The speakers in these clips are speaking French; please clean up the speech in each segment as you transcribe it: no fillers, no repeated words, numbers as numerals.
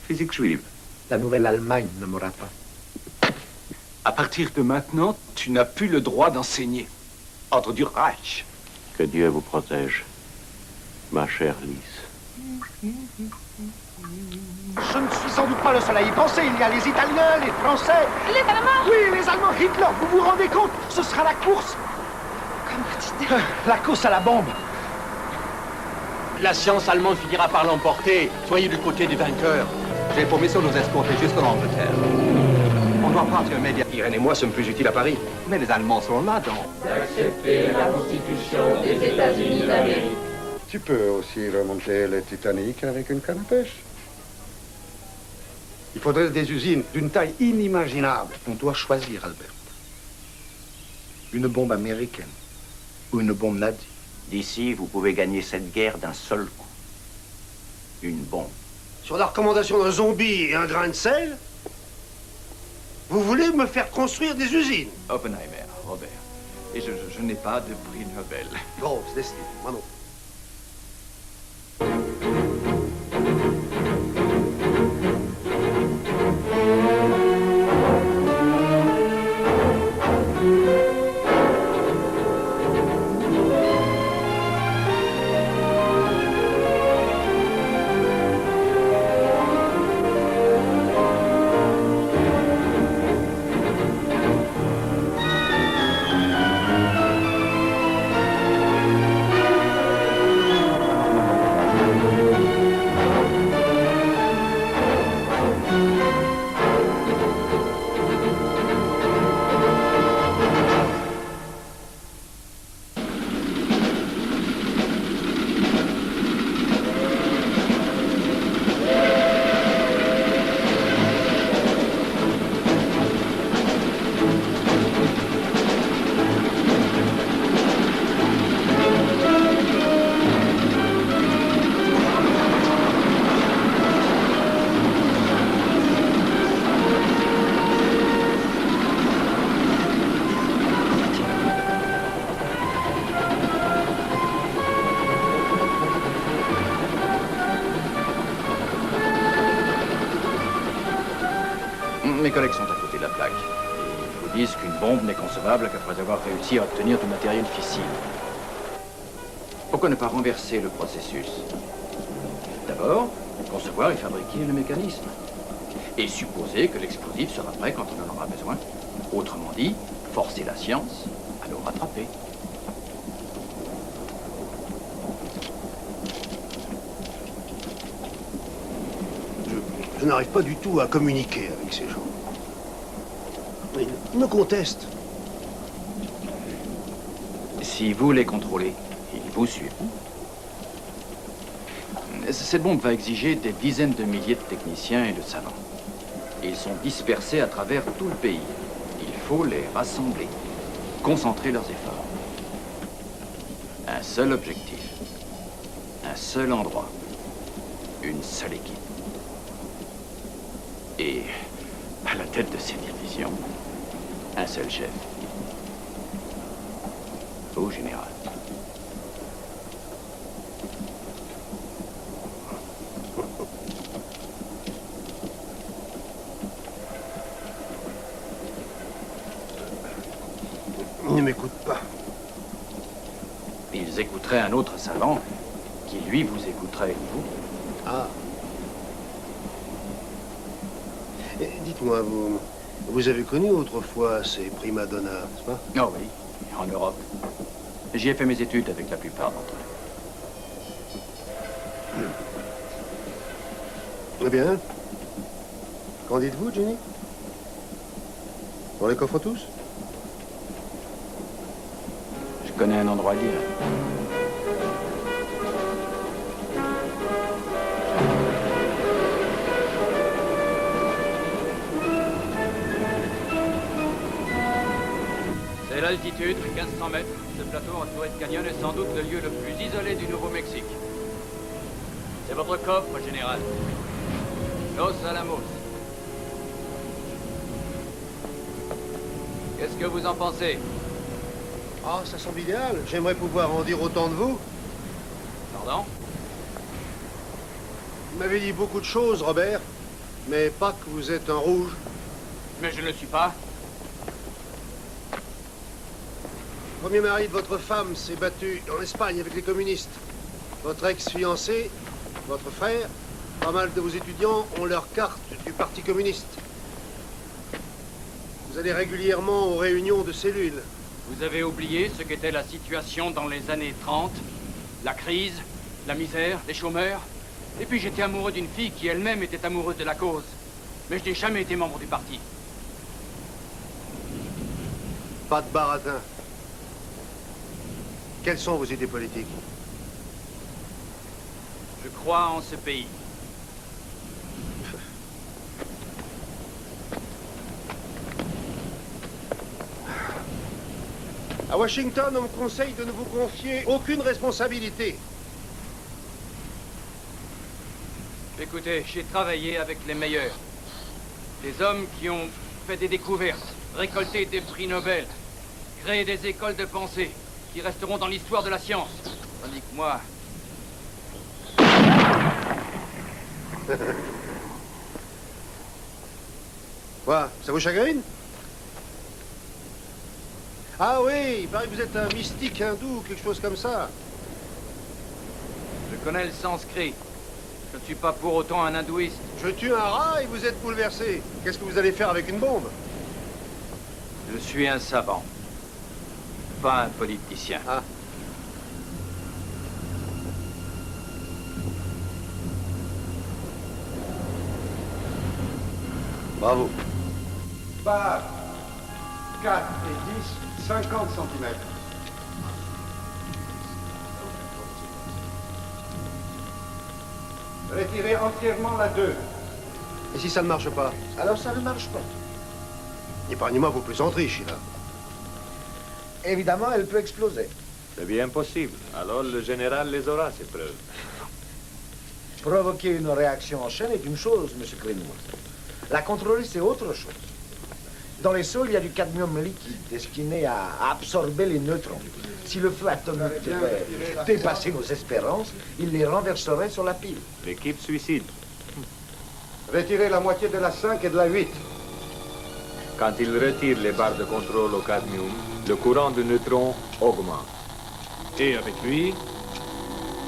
Physique juive. La nouvelle Allemagne ne m'aura pas. À partir de maintenant, tu n'as plus le droit d'enseigner. Ordre du Reich. Que Dieu vous protège, ma chère Lise. Je ne suis sans doute pas le seul à y penser. Il y a les Italiens, les Français. Les Allemands. Oui, les Allemands. Hitler, vous vous rendez compte? Ce sera la course. Comment dites-vous? La course à la bombe. La science allemande finira par l'emporter. Soyez du côté des vainqueurs. J'ai pour mission de nous escorter jusqu'en Angleterre. On doit partir immédiatement. Irène et moi sommes plus utiles à Paris. Mais les Allemands seront là, donc. D'accepter la Constitution des États-Unis d'Amérique. Tu peux aussi remonter le Titanic avec une canne à pêche. Il faudrait des usines d'une taille inimaginable. On doit choisir, Albert. Une bombe américaine ou une bombe nazie. D'ici, vous pouvez gagner cette guerre d'un seul coup. Une bombe. Sur la recommandation d'un zombie et un grain de sel, vous voulez me faire construire des usines? Oppenheimer, Robert. Et je n'ai pas de prix Nobel. Grosse destinée, moi non. Mes collègues sont à côté de la plaque. Ils vous disent qu'une bombe n'est concevable qu'après avoir réussi à obtenir du matériel fissile. Pourquoi ne pas renverser le processus? D'abord, concevoir et fabriquer le mécanisme. Et supposer que l'explosif sera prêt quand on en aura besoin. Autrement dit, forcer la science à nous rattraper. Je n'arrive pas du tout à communiquer avec ces gens. Ils me contestent. Si vous les contrôlez, ils vous suivent. Cette bombe va exiger des dizaines de milliers de techniciens et de savants. Ils sont dispersés à travers tout le pays. Il faut les rassembler, concentrer leurs efforts. Un seul objectif, un seul endroit, une seule équipe. Et à la tête de ces divisions, un seul chef. Au général. Ils ne m'écoutent pas. Ils écouteraient un autre savant qui, lui, vous écouterait, vous. Ah. Et dites-moi, vous avez connu autrefois ces prima donnas, n'est-ce pas? Oh oui, en Europe. J'y ai fait mes études avec la plupart d'entre eux. Eh bien. Qu'en dites-vous, Jenny? On les coffre tous? Je connais un endroit libre. C'est l'altitude, 1500 mètres. Ce plateau entouré de canyons est sans doute le lieu le plus isolé du Nouveau-Mexique. C'est votre coffre, général. Los Alamos. Qu'est-ce que vous en pensez? Ah, ça semble idéal. J'aimerais pouvoir en dire autant de vous. Pardon? Vous m'avez dit beaucoup de choses, Robert, mais pas que vous êtes un rouge. Mais je ne le suis pas. Le premier mari de votre femme s'est battu en Espagne avec les communistes. Votre ex-fiancé, votre frère, pas mal de vos étudiants ont leur carte du Parti communiste. Vous allez régulièrement aux réunions de cellules. Vous avez oublié ce qu'était la situation dans les années 30, la crise, la misère, les chômeurs. Et puis j'étais amoureux d'une fille qui elle-même était amoureuse de la cause. Mais je n'ai jamais été membre du parti. Pas de baratin. Quelles sont vos idées politiques? Je crois en ce pays. À Washington, on me conseille de ne vous confier aucune responsabilité. Écoutez, j'ai travaillé avec les meilleurs. Des hommes qui ont fait des découvertes, récolté des prix Nobel, créé des écoles de pensée qui resteront dans l'histoire de la science. Tandis que moi... Quoi? Ça vous chagrine? Ah oui, il paraît que vous êtes un mystique hindou ou quelque chose comme ça. Je connais le sanskrit. Je ne suis pas pour autant un hindouiste. Je tue un rat et vous êtes bouleversé. Qu'est-ce que vous allez faire avec une bombe? Je suis un savant, pas un politicien. Ah. Bravo. Barre 4 et 10, 50 cm. Retirez entièrement la 2. Et si ça ne marche pas? Alors ça ne marche pas. Épargnez-moi vos plaisanteries, Sheila. Évidemment, elle peut exploser. C'est bien possible. Alors le général les aura, ces preuves. Provoquer une réaction en chaîne est une chose, M. Greenwood. La contrôler, c'est autre chose. Dans les sols, il y a du cadmium liquide destiné à absorber les neutrons. Si le feu atomique devait dépasser nos espérances, il les renverserait sur la pile. L'équipe suicide. Retirez la moitié de la 5 et de la 8. Quand il retire les barres de contrôle au cadmium, le courant de neutrons augmente. Et avec lui,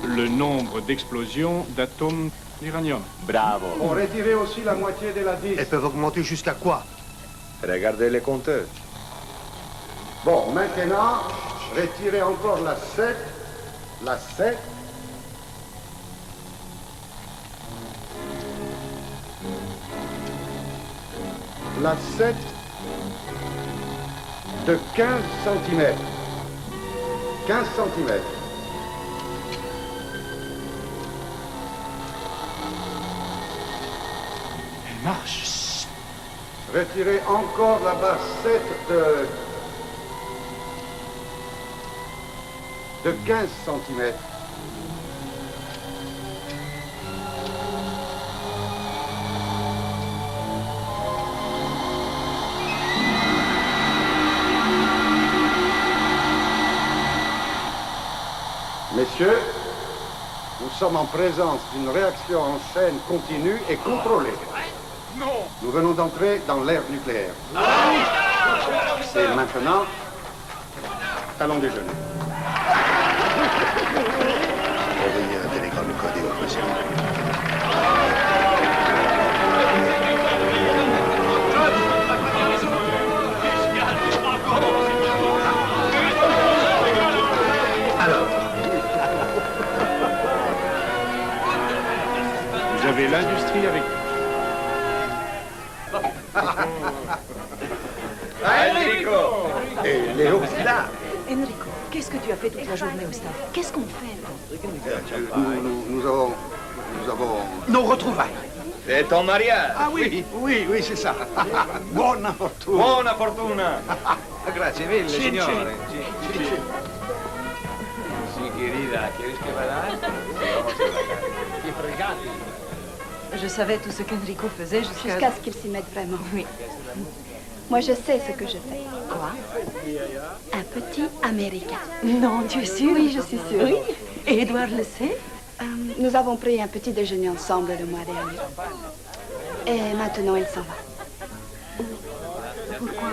le nombre d'explosions d'atomes d'uranium. Bravo. On retirait aussi la moitié de la 10. Elles peuvent augmenter jusqu'à quoi? Regardez les compteurs. Bon, maintenant, retirez encore la 7, la 7. La 7 de 15 cm. 15 cm. Elle marche. Retirez encore la barre 7 de 15 cm. Messieurs, nous sommes en présence d'une réaction en chaîne continue et contrôlée. Non. Nous venons d'entrer dans l'ère nucléaire. Et maintenant, allons déjeuner. Envoyez un télégramme codé au président. Alors, Vous avez l'industrie avec vous. Enrico! Et Léo, là! Enrico, qu'est-ce que tu as fait toute la journée au stade? Qu'est-ce qu'on fait? Nous avons... Nos retrouvailles. C'est ton mariage. Ah oui, oui, c'est ça. Buona fortuna. Buona fortuna. Grazie mille, signore. Sí, querida, ¿quieres que vaya? Vamos a la calle. Qué fregati. Je savais tout ce qu'Enrico faisait Jusqu'à ce qu'il s'y mette vraiment. Oui. Moi, je sais ce que je fais. Quoi? Un petit Américain. Non, tu es sûre? Oui, je suis sûre. Oui. Et Edouard le sait? Nous avons pris un petit déjeuner ensemble le mois dernier. Et maintenant, il s'en va. Pourquoi?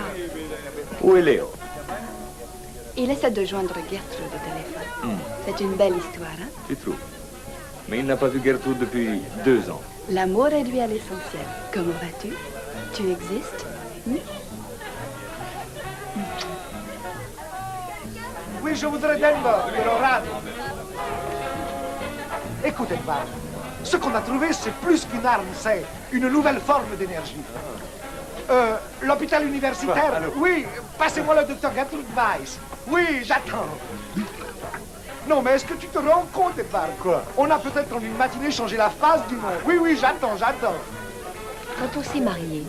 Où est Léo? Il essaie de joindre Gertrude au téléphone. C'est une belle histoire, hein? Tu trouves? Mais il n'a pas vu Gertrude depuis 2 ans. L'amour réduit à l'essentiel. Comment vas-tu? Tu existes? Oui, je voudrais Denver, Colorado. Écoute, Edvard, ce qu'on a trouvé, c'est plus qu'une arme, c'est une nouvelle forme d'énergie. L'hôpital universitaire, oui, passez-moi le docteur Gertrude Weiss. Oui, j'attends. Non, mais est-ce que tu te rends compte, Edvard? Quoi? On a peut-être en une matinée changé la face du monde. Oui, oui, j'attends. Quand on s'est mariés,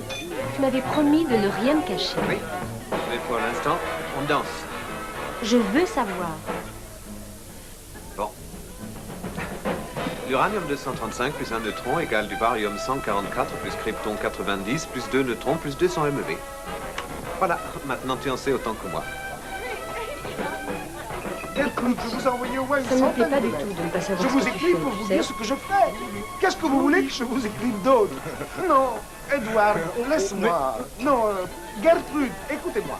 tu m'avais promis de ne rien me cacher. Oui, mais pour l'instant, on danse. Je veux savoir. Bon. L'uranium 235 plus un neutron égale du barium 144 plus krypton 90 plus 2 neutrons plus 200 MeV. Voilà, maintenant tu en sais autant que moi. Gertrude, je vous ai envoyé au moins une Ça ne me plaît centaine pas de du lettres. tout de ne pas savoir Je ce vous que tu écris fais, pour tu vous sais. dire ce que je fais. Qu'est-ce que vous voulez que je vous écrive d'autre? Non, Edward, laisse-moi. Non, Gertrude, écoutez-moi.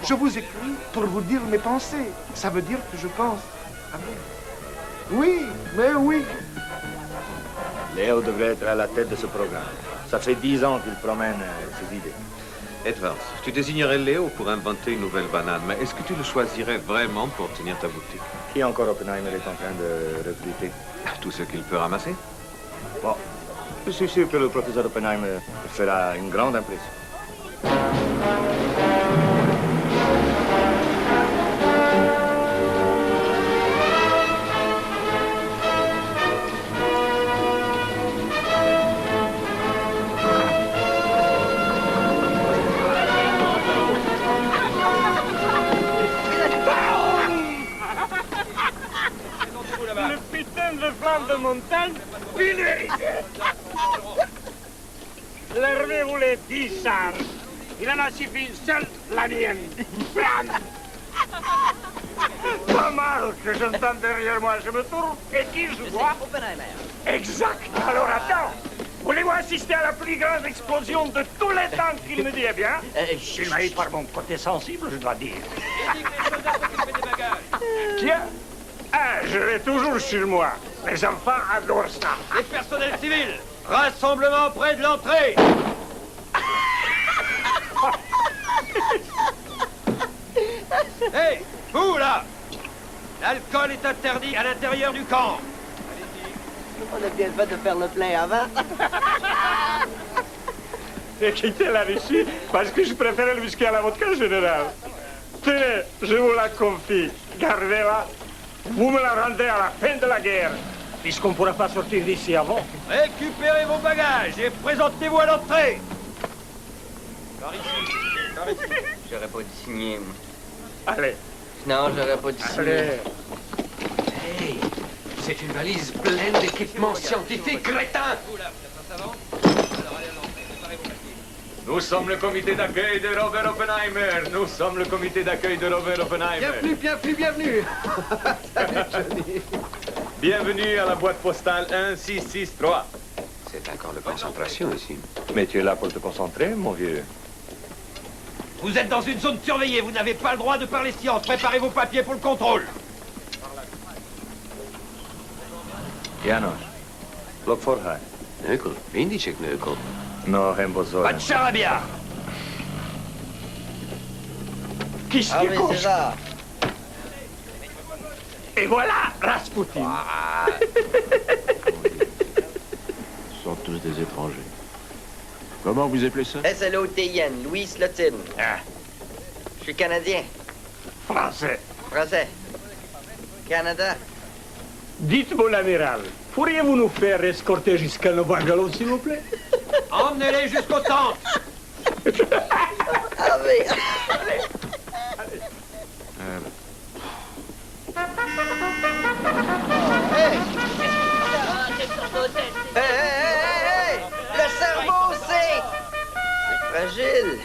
Je vous écris pour vous dire mes pensées. Ça veut dire que je pense à vous. Oui, mais oui. Léo devrait être à la tête de ce programme. Ça fait 10 ans qu'il promène ses idées. Edwards, tu désignerais Léo pour inventer une nouvelle banane, mais est-ce que tu le choisirais vraiment pour tenir ta boutique? Qui encore Oppenheimer est en train de recruter? Tout ce qu'il peut ramasser? Bon, je suis sûr que le professeur Oppenheimer fera une grande impression. Le putain de flamme de montagne, fini! L'hervé voulait 10 armes. Il en a suffi une seule, la mienne. Blam! Pas mal que j'entends derrière moi. Je me tourne et qui je vois? Exact. Alors attends. Voulez-vous assister à la plus grande explosion de tous les temps qu'il me dit, eh bien? Il m'a eu par mon côté sensible, je dois dire. Tiens. Ah, je l'ai toujours sur moi. Les enfants adorent ça. Les personnels civils, rassemblement près de l'entrée. Hé, vous là! L'alcool est interdit à l'intérieur du camp. On a bien fait de faire le plein avant. J'ai quitté la Russie parce que je préférais le whisky à la vodka générale. Tenez, je vous la confie. Gardez-la. Vous me la rendez à la fin de la guerre, puisqu'on ne pourra pas sortir d'ici avant. Récupérez vos bagages et présentez-vous à l'entrée. Par ici. Par ici. J'aurais pas dû signer. Allez. Non, j'aurais pas dû signer. Allez. Hey, c'est une valise pleine d'équipements scientifiques, crétin! Nous sommes le comité d'accueil de Robert Oppenheimer. Nous sommes le comité d'accueil de Robert Oppenheimer. Bienvenue. Salut, Johnny. Bienvenue à la boîte postale 1663. C'est un camp de concentration ici. Mais tu es là pour te concentrer, mon vieux. Vous êtes dans une zone surveillée. Vous n'avez pas le droit de parler science. Préparez vos papiers pour le contrôle. János, lok forraj. Knökel, indische knökel. No, geen bozor. Pas de charabia. Qu'est-ce Ah qui oui, cause? c'est ça. Et voilà Rasputin. Ce sont tous des étrangers. Comment vous appelez ça? S-L-O-T-I-N, Louis Slotine. Ah, Je suis Canadien. français. Français. Canada. Dites, mon amiral, pourriez-vous nous faire escorter jusqu'à nos bungalows, s'il vous plaît? Emmenez-les jusqu'au temple. Ah oui. Hey! Le cerveau, c'est fragile.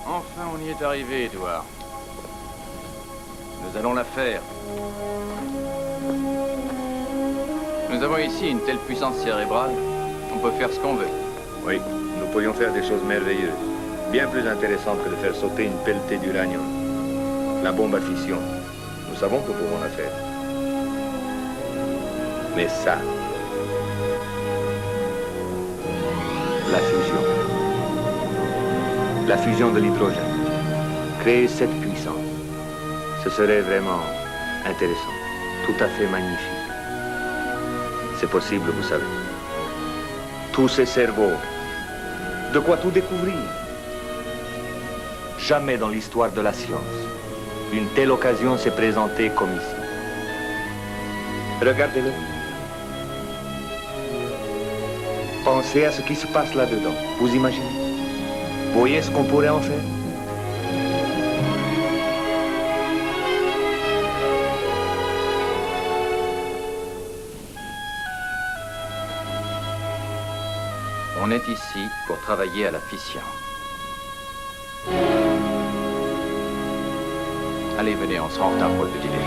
Enfin, on y est arrivé, Edouard. Nous allons la faire. Nous avons ici une telle puissance cérébrale, on peut faire ce qu'on veut. Oui, nous pourrions faire des choses merveilleuses. Bien plus intéressantes que de faire sauter une pelletée d'uranium. La bombe à fission, nous savons que nous pouvons la faire. Mais ça... La fusion. La fusion de l'hydrogène. Créer cette puissance. Ce serait vraiment intéressant. Tout à fait magnifique. C'est possible, vous savez. Tous ces cerveaux. De quoi tout découvrir. Jamais dans l'histoire de la science, une telle occasion s'est présentée comme ici. Regardez-le. Pensez à ce qui se passe là-dedans. Vous imaginez? Voyez ce qu'on pourrait en faire? On est ici pour travailler à la fission. Allez, venez, on sera en retard pour le petit déjeuner.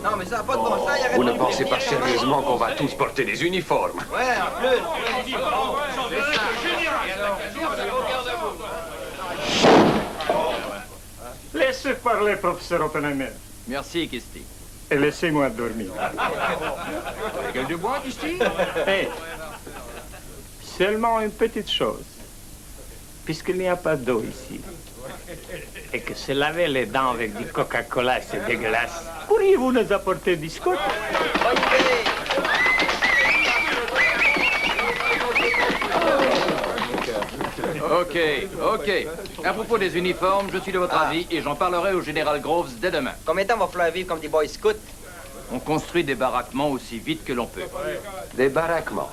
Non, mais ça n'a pas de bon sens, il y aurait Vous ne pensez pas sérieusement qu'on va tous porter des uniformes? Ouais, en plus. Laissez parler, professeur Oppenheimer. Merci, Kisti. Et laissez-moi dormir. La gueule de bois, Kisti? Hé, seulement une petite chose. Puisqu'il n'y a pas d'eau ici, et que se laver les dents avec du Coca-Cola, c'est dégueulasse, pourriez-vous nous apporter du scotch? Ok. À propos des uniformes, je suis de votre avis et j'en parlerai au général Groves dès demain. Combien de temps va falloir vivre comme des boys scouts? On construit des baraquements aussi vite que l'on peut. Des baraquements.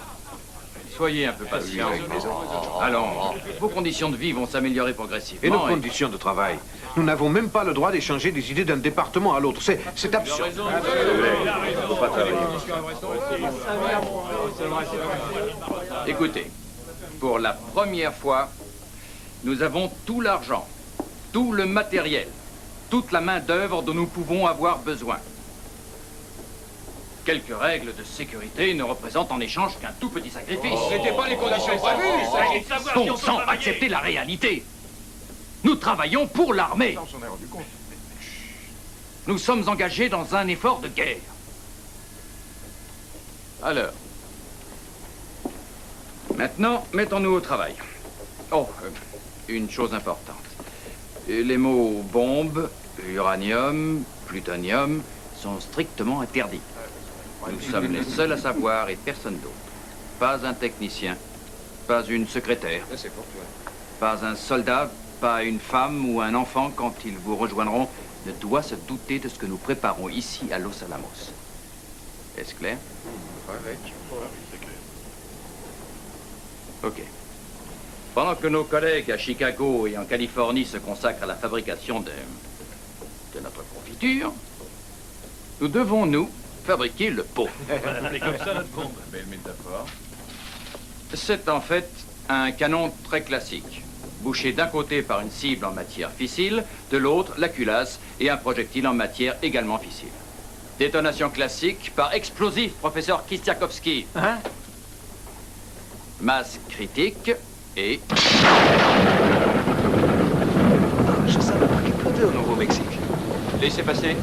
Soyez un peu patient. Allons, vos conditions de vie vont s'améliorer progressivement. Et nos conditions de travail? Nous n'avons même pas le droit d'échanger des idées d'un département à l'autre. C'est absurde. Écoutez, pour la première fois, nous avons tout l'argent, tout le matériel, toute la main-d'œuvre dont nous pouvons avoir besoin. Quelques règles de sécurité ne représentent en échange qu'un tout petit sacrifice. C'était pas les conditions prévues, ça. Bon sang, acceptez la réalité. Nous travaillons pour l'armée. Nous sommes engagés dans un effort de guerre. Alors, maintenant, mettons-nous au travail. Oh, une chose importante. Les mots bombe, uranium, plutonium sont strictement interdits. Nous sommes les seuls à savoir et personne d'autre. Pas un technicien, pas une secrétaire, pas un soldat, pas une femme ou un enfant, quand ils vous rejoindront, ne doit se douter de ce que nous préparons ici à Los Alamos. Est-ce clair? Ok. Pendant que nos collègues à Chicago et en Californie se consacrent à la fabrication de notre confiture, nous devons, nous, fabriquer le pot. C'est comme ça notre bombe. Belle métaphore. C'est en fait un canon très classique, bouché d'un côté par une cible en matière fissile, de l'autre la culasse et un projectile en matière également fissile. Détonation classique par explosif, professeur Kistiakowski. Hein? Masse critique et... Je savais pas qu'il pleuvait au Nouveau-Mexique. Laissez passer.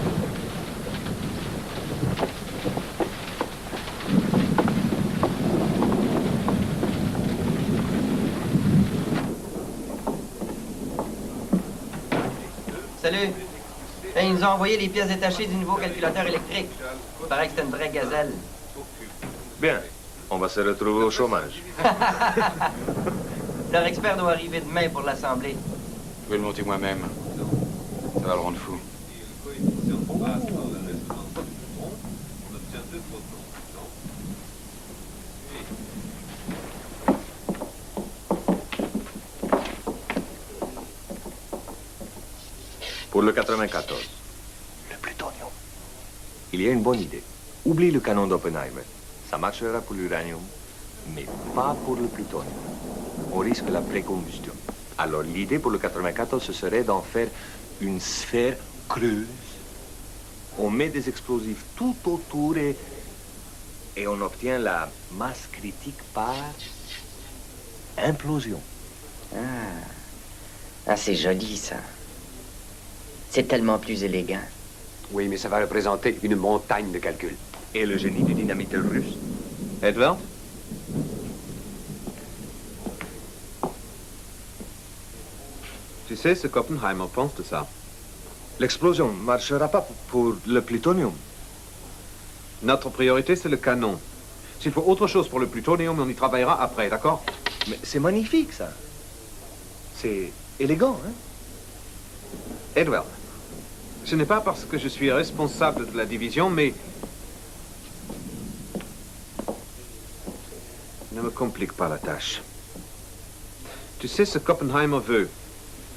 Salut. Ils nous ont envoyé les pièces détachées du nouveau calculateur électrique. Il paraît que c'est une vraie gazelle. Bien, on va se retrouver au chômage. Leur expert doit arriver demain pour l'assembler. Je vais le monter moi-même. Ça va le rendre fou. Pour le 94. Le plutonium. Il y a une bonne idée. Oublie le canon d'Oppenheimer. Ça marchera pour l'uranium, mais pas pour le plutonium. On risque la précombustion. Alors l'idée pour le 94, ce serait d'en faire une sphère creuse. On met des explosifs tout autour et on obtient la masse critique par implosion. Ah, c'est joli, ça. C'est tellement plus élégant. Oui, mais ça va représenter une montagne de calculs. Et le génie du dynamiteur russe. Edward? Tu sais ce qu'Oppenheimer pense de ça? L'explosion ne marchera pas pour le plutonium. Notre priorité, c'est le canon. S'il faut autre chose pour le plutonium, on y travaillera après, d'accord? Mais c'est magnifique, ça. C'est élégant, hein? Edward, ce n'est pas parce que je suis responsable de la division, mais... Ne me complique pas la tâche. Tu sais ce qu'Oppenheimer veut.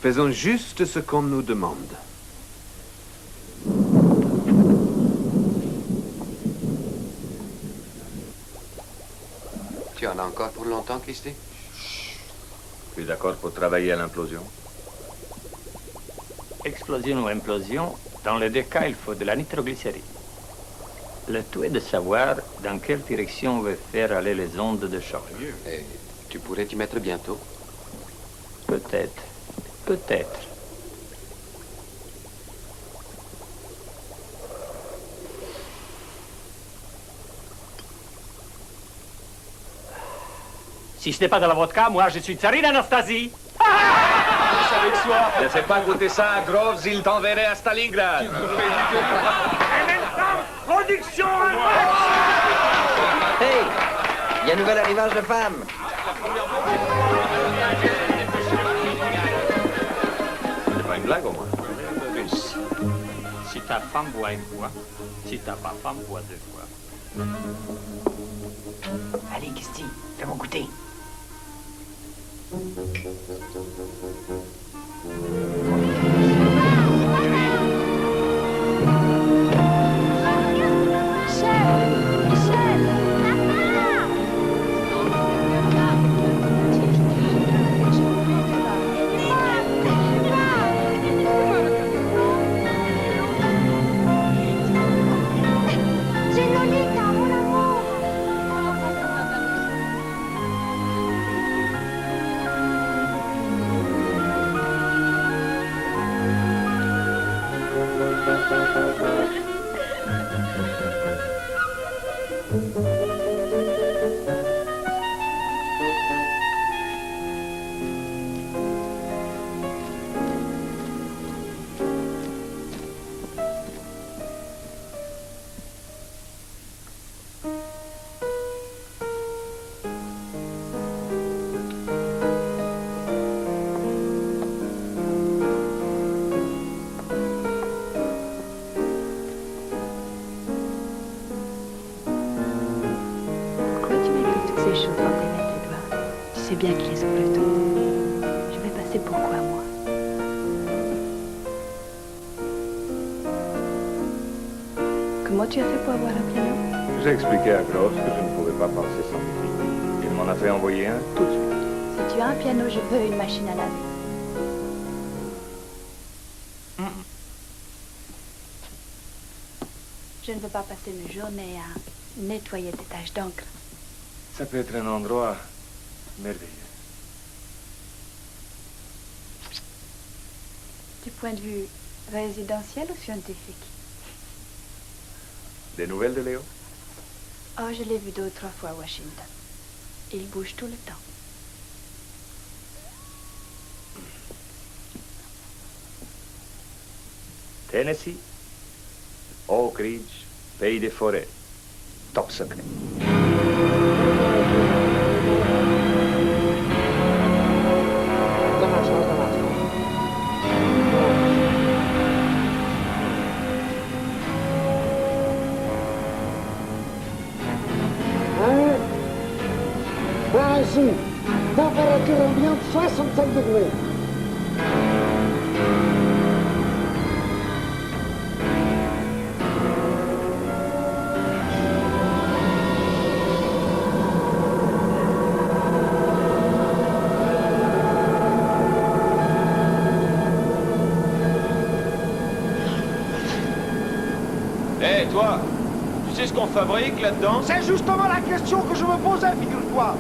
Faisons juste ce qu'on nous demande. Tu en as encore pour longtemps, Christy? Tu es d'accord pour travailler à l'implosion? Explosion ou implosion, dans les deux cas, il faut de la nitroglycérine. Le tout est de savoir dans quelle direction on veut faire aller les ondes de choc. Et tu pourrais t'y mettre bientôt? Peut-être. Peut-être. Si ce n'est pas de la vodka, moi je suis Tsarine Anastasie. Avec soi. Ne fais pas goûter ça à Groves, il t'enverrait à Stalingrad. Et maintenant, production Hey! Il y a un nouvel arrivage de femmes. C'est pas une blague au moins. Si ta femme boit une fois, si ta pas femme boit deux fois. Allez, Christy, fais-moi goûter. C'est bien qu'il les ouvre tout. Je vais passer pour quoi, moi? Comment tu as fait pour avoir un piano? J'ai expliqué à Gross que je ne pouvais pas penser sans musique. Il m'en a fait envoyer un tout de suite. Si tu as un piano, je veux une machine à laver. Je ne veux pas passer mes journées à nettoyer des taches d'encre. Ça peut être un endroit merveilleux. Du point de vue résidentiel ou scientifique? Des nouvelles de Léo? Oh, je l'ai vu 2 ou 3 fois à Washington. Il bouge tout le temps. Tennessee, Oak Ridge, pays des forêts. Top secret. Vas-y, température ambiante 65 degrés. toi, tu sais ce qu'on fabrique là-dedans? C'est justement la question que je me posais, figure-toi.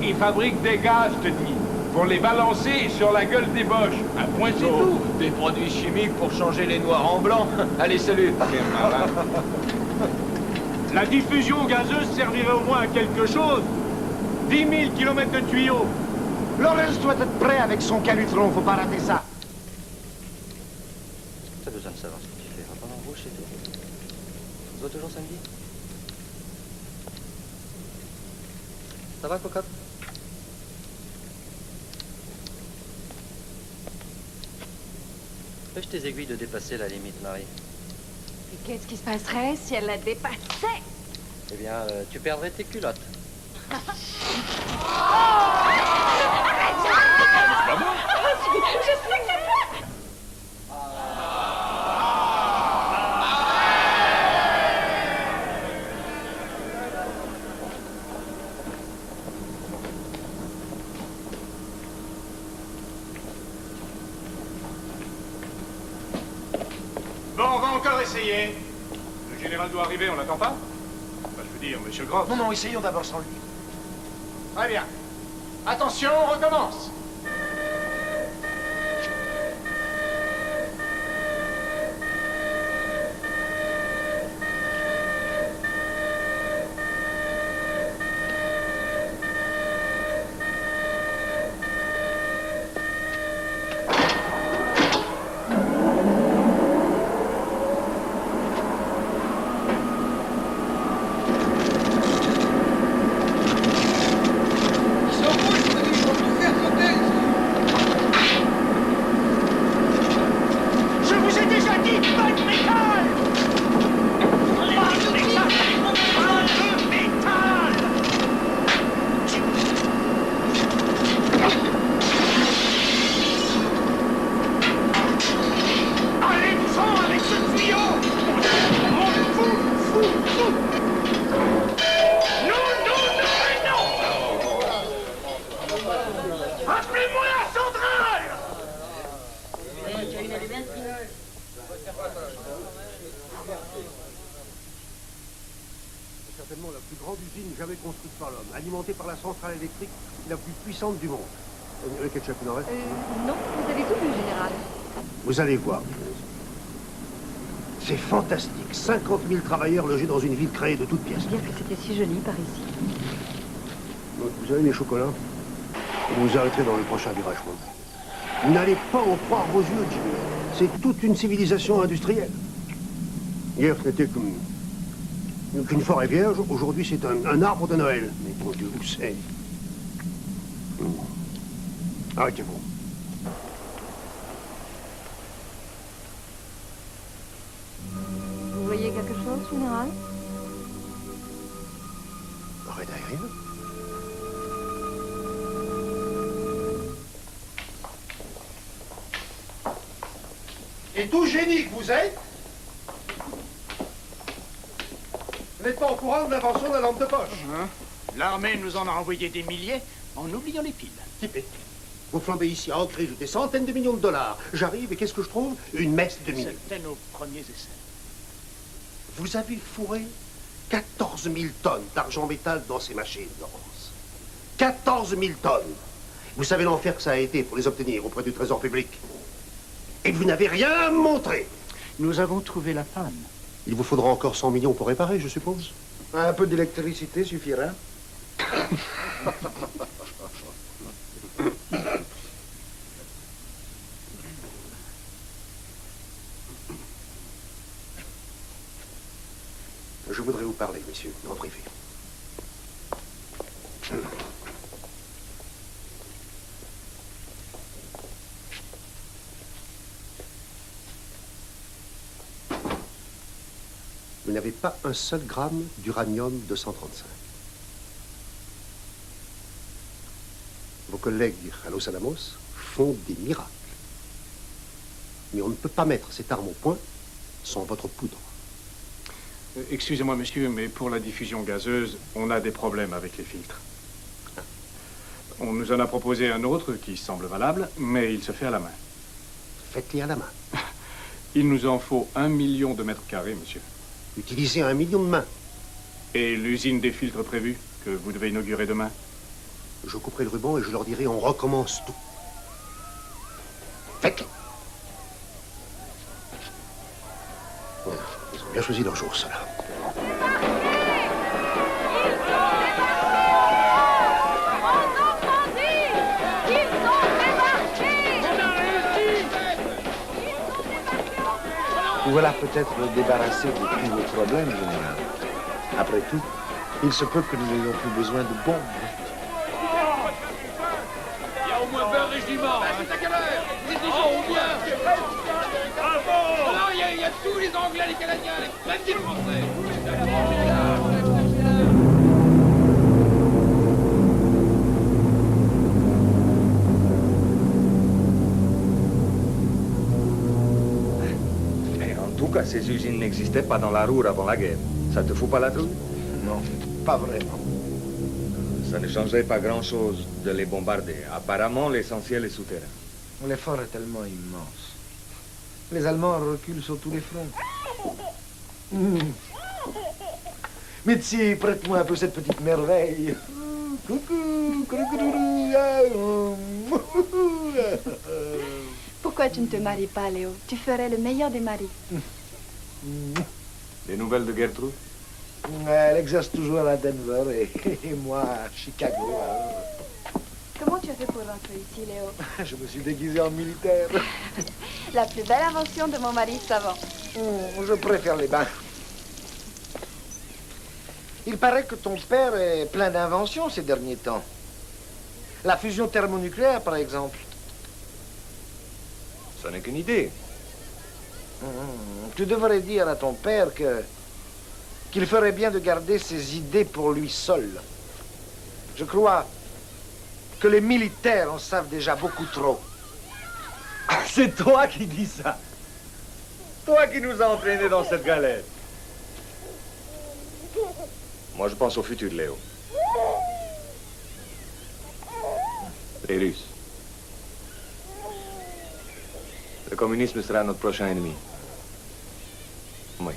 Ils fabriquent des gaz, je te dis, pour les balancer sur la gueule des boches. Un point, c'est tout. Des produits chimiques pour changer les noirs en blanc. Allez, salut. Quel malin. La diffusion gazeuse servirait au moins à quelque chose. 10 000 kilomètres de tuyaux. Lorenz doit être prêt avec son calutron, faut pas rater ça. T'as besoin de savoir ce que tu fais. Va pas l'embauche chez toi. On se voit toujours samedi. Ça va, cocotte? Pêche tes aiguilles de dépasser la limite, Marie. Et qu'est-ce qui se passerait si elle la dépassait? Eh bien, tu perdrais tes culottes. Je sais que c'est toi! Bon, on va encore essayer. Le général doit arriver, on l'attend pas? Bah, je veux dire, monsieur Groff. Non, non, essayons d'abord sans lui. Très bien. Attention, on recommence. Certainement la plus grande usine jamais construite par l'homme, alimentée par la centrale électrique la plus puissante du monde. Le ketchup, il en reste? Non, vous avez tout vu, général. Vous allez voir. C'est fantastique. 50 000 travailleurs logés dans une ville créée de toutes pièces. Bien que c'était si joli par ici. Donc, vous avez les chocolats. Vous vous arrêterez dans le prochain virage. Vous n'allez pas en croire vos yeux, Jimmy. C'est toute une civilisation industrielle. Hier, ce n'était qu'une forêt vierge. Aujourd'hui, c'est un arbre de Noël. Mais bon Dieu, vous savez. Arrêtez-vous. Vous voyez quelque chose, général? Raid aérien? Et tout génie que vous êtes, vous n'êtes pas au courant de l'invention de la lampe de poche. L'armée nous en a envoyé des milliers en oubliant les piles. Tipé. Vous flambez ici à Ancré, des centaines de millions de dollars. J'arrive et qu'est-ce que je trouve? Une messe de minutes. C'était nos premiers essais. Vous avez fourré 14 000 tonnes d'argent métal dans ces machines, Laurence. 14 000 tonnes. Vous savez l'enfer que ça a été pour les obtenir auprès du Trésor public. Et vous n'avez rien à me montrer. Nous avons trouvé la panne. Il vous faudra encore 100 millions pour réparer, je suppose. Un peu d'électricité suffira. Je voudrais vous parler, messieurs, en privé. Vous n'avez pas un seul gramme d'uranium-235. Vos collègues à Los Alamos font des miracles. Mais on ne peut pas mettre cette arme au point sans votre poudre. Excusez-moi, monsieur, mais pour la diffusion gazeuse, on a des problèmes avec les filtres. On nous en a proposé un autre qui semble valable, mais il se fait à la main. Faites-les à la main. Il nous en faut 1 million de mètres carrés, monsieur. Utilisé à 1 million de mains. Et l'usine des filtres prévue, que vous devez inaugurer demain? Je couperai le ruban et je leur dirai on recommence tout. Faites-le. Voilà, ils ont bien choisi leur jour, ceux-là. Vous voilà peut-être débarrassé de tous vos problèmes, général. Après tout, il se peut que nous n'ayons plus besoin de bombes. Il y a au moins 20 régiments. C'est à quelle heure? Les Dijon ou bien? Non, il y a tous les Anglais, les Canadiens, les petits Français. En tout cas, ces usines n'existaient pas dans la Ruhr avant la guerre. Ça te fout pas la trouille? Non, pas vraiment. Ça ne changerait pas grand-chose de les bombarder. Apparemment, l'essentiel est souterrain. L'effort est tellement immense. Les Allemands reculent sur tous les fronts. Mitzi, prête-moi un peu cette petite merveille. Coucou, Pourquoi tu ne te maries pas, Léo? Tu ferais le meilleur des maris. Des nouvelles de Gertrude? Elle exerce toujours à Denver et moi à Chicago. Comment tu as fait pour rentrer ici, Léo? Je me suis déguisé en militaire. La plus belle invention de mon mari savant. Je préfère les bains. Il paraît que ton père est plein d'inventions ces derniers temps. La fusion thermonucléaire, par exemple. Ça n'est qu'une idée. Tu devrais dire à ton père qu'il ferait bien de garder ses idées pour lui seul. Je crois que les militaires en savent déjà beaucoup trop. C'est toi qui dis ça. Toi qui nous as entraînés dans cette galère. Moi, je pense au futur, Léo. Les Russes. Le communisme sera notre prochain ennemi. Oui.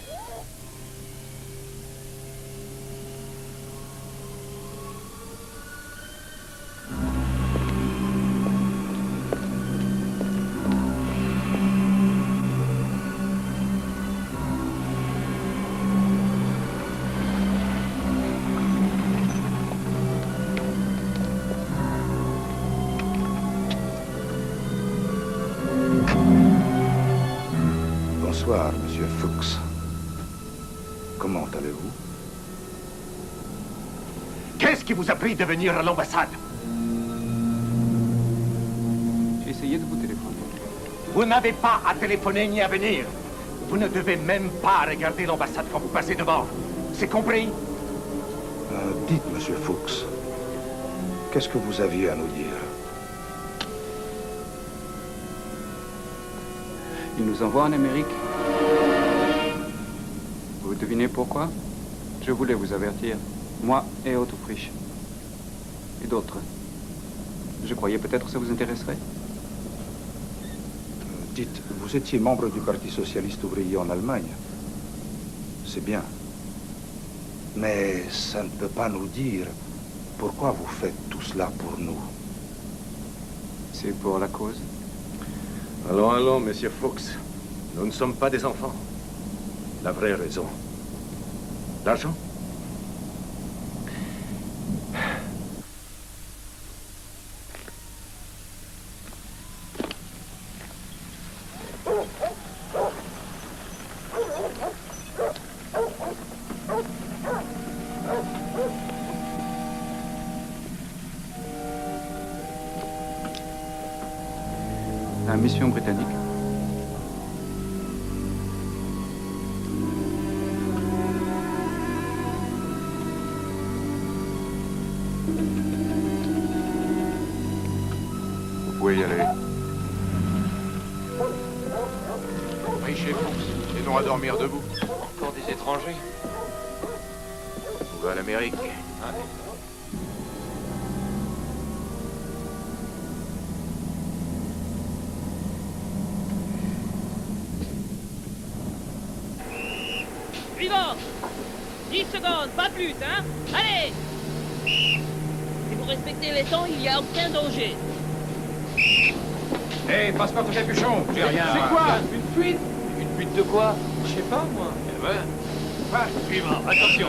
Bonsoir, monsieur Fuchs. Comment allez-vous? Qu'est-ce qui vous a pris de venir à l'ambassade? J'ai essayé de vous téléphoner. Vous n'avez pas à téléphoner ni à venir. Vous ne devez même pas regarder l'ambassade quand vous passez devant. C'est compris? Dites, monsieur Fuchs, qu'est-ce que vous aviez à nous dire? Il nous envoie en Amérique. Vous devinez pourquoi? Je voulais vous avertir. Moi et Otto Frisch. Et d'autres. Je croyais peut-être que ça vous intéresserait. Dites, vous étiez membre du Parti socialiste ouvrier en Allemagne. C'est bien. Mais ça ne peut pas nous dire pourquoi vous faites tout cela pour nous. C'est pour la cause. Allons, allons, monsieur Fuchs. Nous ne sommes pas des enfants. La vraie raison. L'argent? La mission britannique. Vous pouvez y aller. Oui, chez Fuchs. Et non à dormir debout. Encore des étrangers? On va à l'Amérique. Suivant. 10 secondes, pas plus, hein? Allez! Si vous respectez les temps, il n'y a aucun danger. Hé, passe pas ton capuchon, j'ai rien. C'est quoi? Une fuite? Une fuite de quoi? Je sais pas, moi. Eh ben, suivant, attention.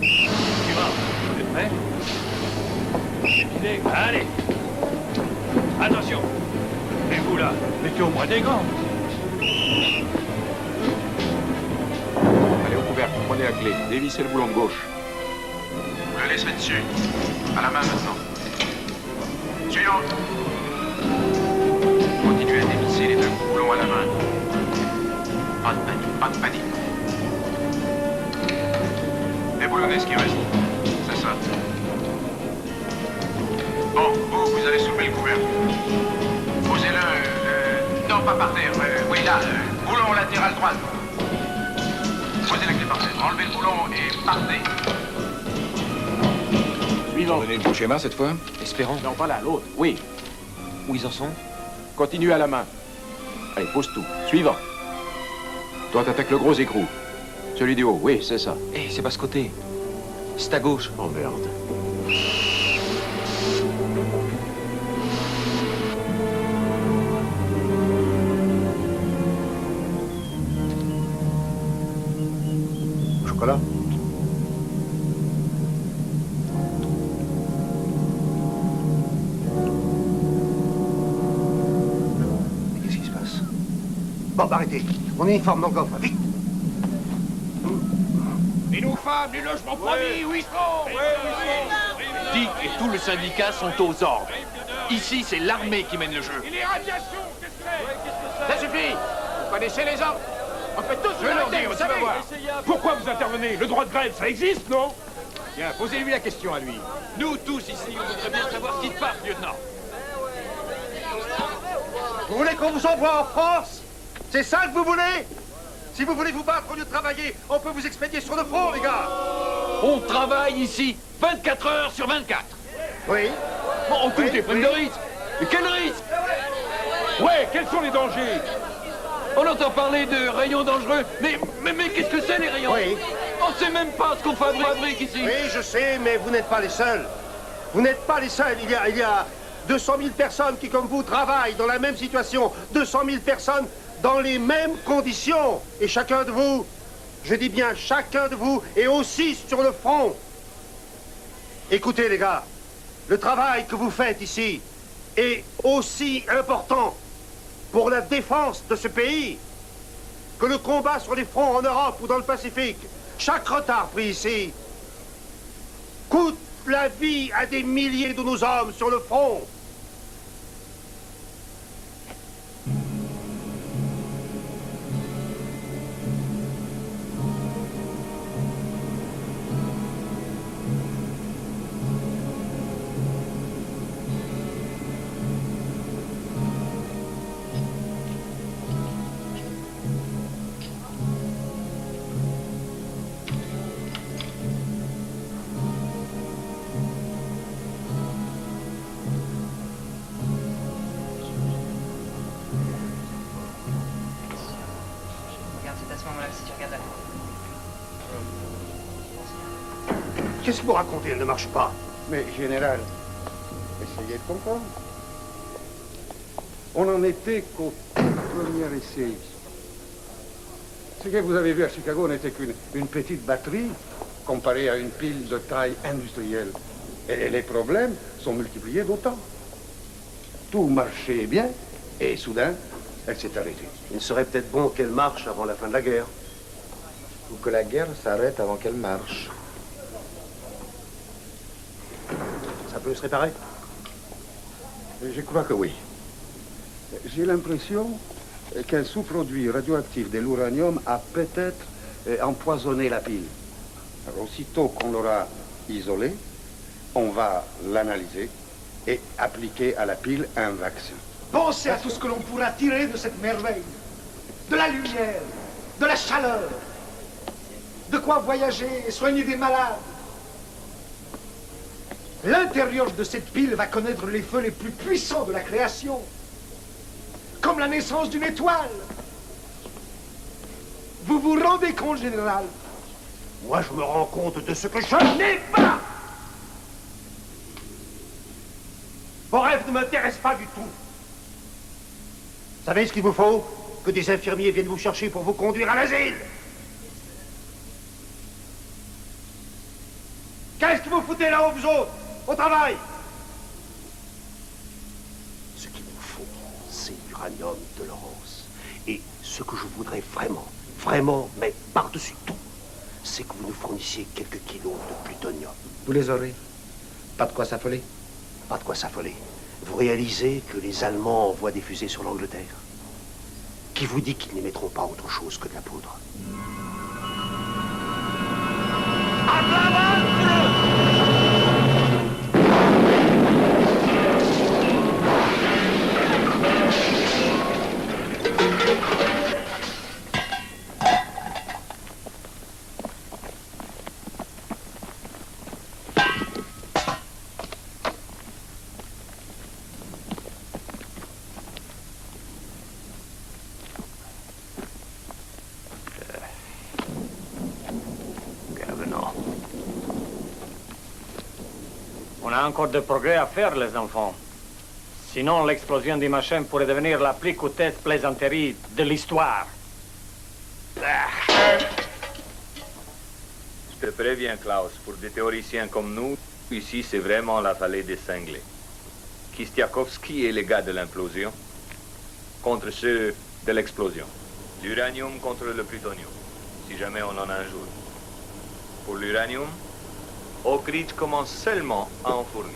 Suivant, vous êtes prêts? Défilez, allez. Attention. Et vous là, mettez au moins des gants. Allez, au couvercle, prenez la clé. Dévissez le boulon de gauche. Je laisserai dessus. À la main maintenant. Suivant. Continuez à dévisser les deux boulons à la main. Pas de panique, pas de panique. Déboulonnez ce qui reste. C'est ça. Bon, vous allez soulever le couvercle. Posez-le... non, pas par terre. Oui, là, boulon latéral droite. Posez la clé par terre. Enlevez le boulon et partez. Suivant. Vous donnez le bon schéma cette fois? Espérons. Non, pas là, l'autre. Oui. Où ils en sont? Continue à la main. Allez, pose tout. Suivant. Toi, t'attaques le gros écrou. Celui du haut, oui, c'est ça. Eh, c'est pas ce côté. C'est à gauche. Oh, merde. Chocolat? Mais qu'est-ce qui se passe? Bon, arrêtez. Mon uniforme dans le coffre, vite! Et nos femmes, les logements promis, où ils sont? Dick et tout le syndicat sont aux ordres. Ici, c'est l'armée qui mène le jeu. Et les radiations, qu'est-ce que c'est? Ça suffit. Vous connaissez les ordres? On peut tous Je leur dis, vous tu vas savez. voir. Pourquoi vous intervenez? Le droit de grève, ça existe, non? Tiens, posez-lui la question à lui. Nous tous ici, on voudrait bien savoir ce qui se passe, lieutenant. Vous voulez qu'on vous envoie en France? C'est ça que vous voulez? Si vous voulez vous battre au lieu de travailler, on peut vous expédier sur le front, les gars. On travaille ici 24 heures sur 24. Oui. Bon, on coûte Oui, des primes oui. de risque. Et quel risque? Ouais, quels sont les dangers? On entend parler de rayons dangereux, mais qu'est-ce que c'est les rayons? Oui. On sait même pas ce qu'on fabrique ici. Oui, je sais, mais vous n'êtes pas les seuls. Vous n'êtes pas les seuls. Il y a 200 000 personnes qui, comme vous, travaillent dans la même situation. 200 000 personnes dans les mêmes conditions. Et chacun de vous, je dis bien chacun de vous, est aussi sur le front. Écoutez, les gars, le travail que vous faites ici est aussi important pour la défense de ce pays que le combat sur les fronts en Europe ou dans le Pacifique. Chaque retard pris ici coûte la vie à des milliers de nos hommes sur le front. Qu'est-ce que vous racontez? Elle ne marche pas. Mais, général, essayez de comprendre. On n'en était qu'au premier essai. Ce que vous avez vu à Chicago n'était qu'une petite batterie comparée à une pile de taille industrielle. Et les problèmes sont multipliés d'autant. Tout marchait bien, et soudain, elle s'est arrêtée. Il serait peut-être bon qu'elle marche avant la fin de la guerre. Ou que la guerre s'arrête avant qu'elle marche. Ça peut se réparer? Je crois que oui. J'ai l'impression qu'un sous-produit radioactif de l'uranium a peut-être empoisonné la pile. Alors, aussitôt qu'on l'aura isolée, on va l'analyser et appliquer à la pile un vaccin. Pensez à tout ce que l'on pourra tirer de cette merveille. De la lumière, de la chaleur, de quoi voyager et soigner des malades. L'intérieur de cette pile va connaître les feux les plus puissants de la création. Comme la naissance d'une étoile. Vous vous rendez compte, général? Moi, je me rends compte de ce que je n'ai pas. Vos rêves ne m'intéressent pas du tout. Vous savez ce qu'il vous faut? Que des infirmiers viennent vous chercher pour vous conduire à l'asile. Qu'est-ce que vous foutez là-haut, vous autres? Au travail! Ce qu'il nous faut, c'est l'uranium de Laurence. Et ce que je voudrais vraiment, mais par-dessus tout, c'est que vous nous fournissiez quelques kilos de plutonium. Vous les aurez. Pas de quoi s'affoler. Pas de quoi s'affoler. Vous réalisez que les Allemands envoient des fusées sur l'Angleterre? Qui vous dit qu'ils n'émettront pas autre chose que de la poudre? On a encore de progrès à faire, les enfants. Sinon, l'explosion du machin pourrait devenir la plus coûteuse plaisanterie de l'histoire. Je te préviens, Klaus, pour des théoriciens comme nous, ici, c'est vraiment la vallée des cinglés. Kistiakowski et les gars de l'implosion contre ceux de l'explosion. L'uranium contre le plutonium, si jamais on en a un jour. Pour l'uranium, Oak Ridge commence seulement à en fournir.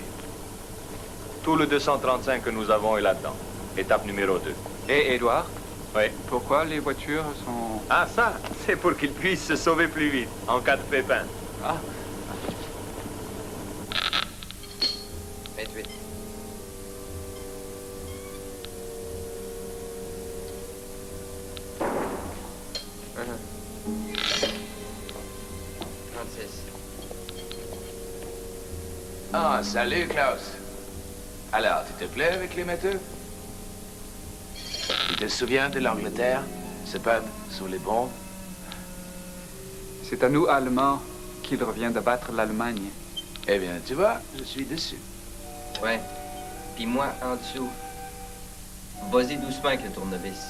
Tout le 235 que nous avons est là-dedans. Étape numéro 2. Et Edouard? Oui. Pourquoi les voitures sont... Ah, ça, c'est pour qu'ils puissent se sauver plus vite, en cas de pépin. Ah. 28. Ah, salut, Klaus. Alors, tu te plais avec les métaux? Tu te souviens de l'Angleterre? Ce pub sous les bombes? C'est à nous, Allemands, qu'il revient de battre l'Allemagne. Eh bien, tu vois, je suis dessus. Ouais. Puis moi, en dessous. Vas-y doucement avec le tournevis.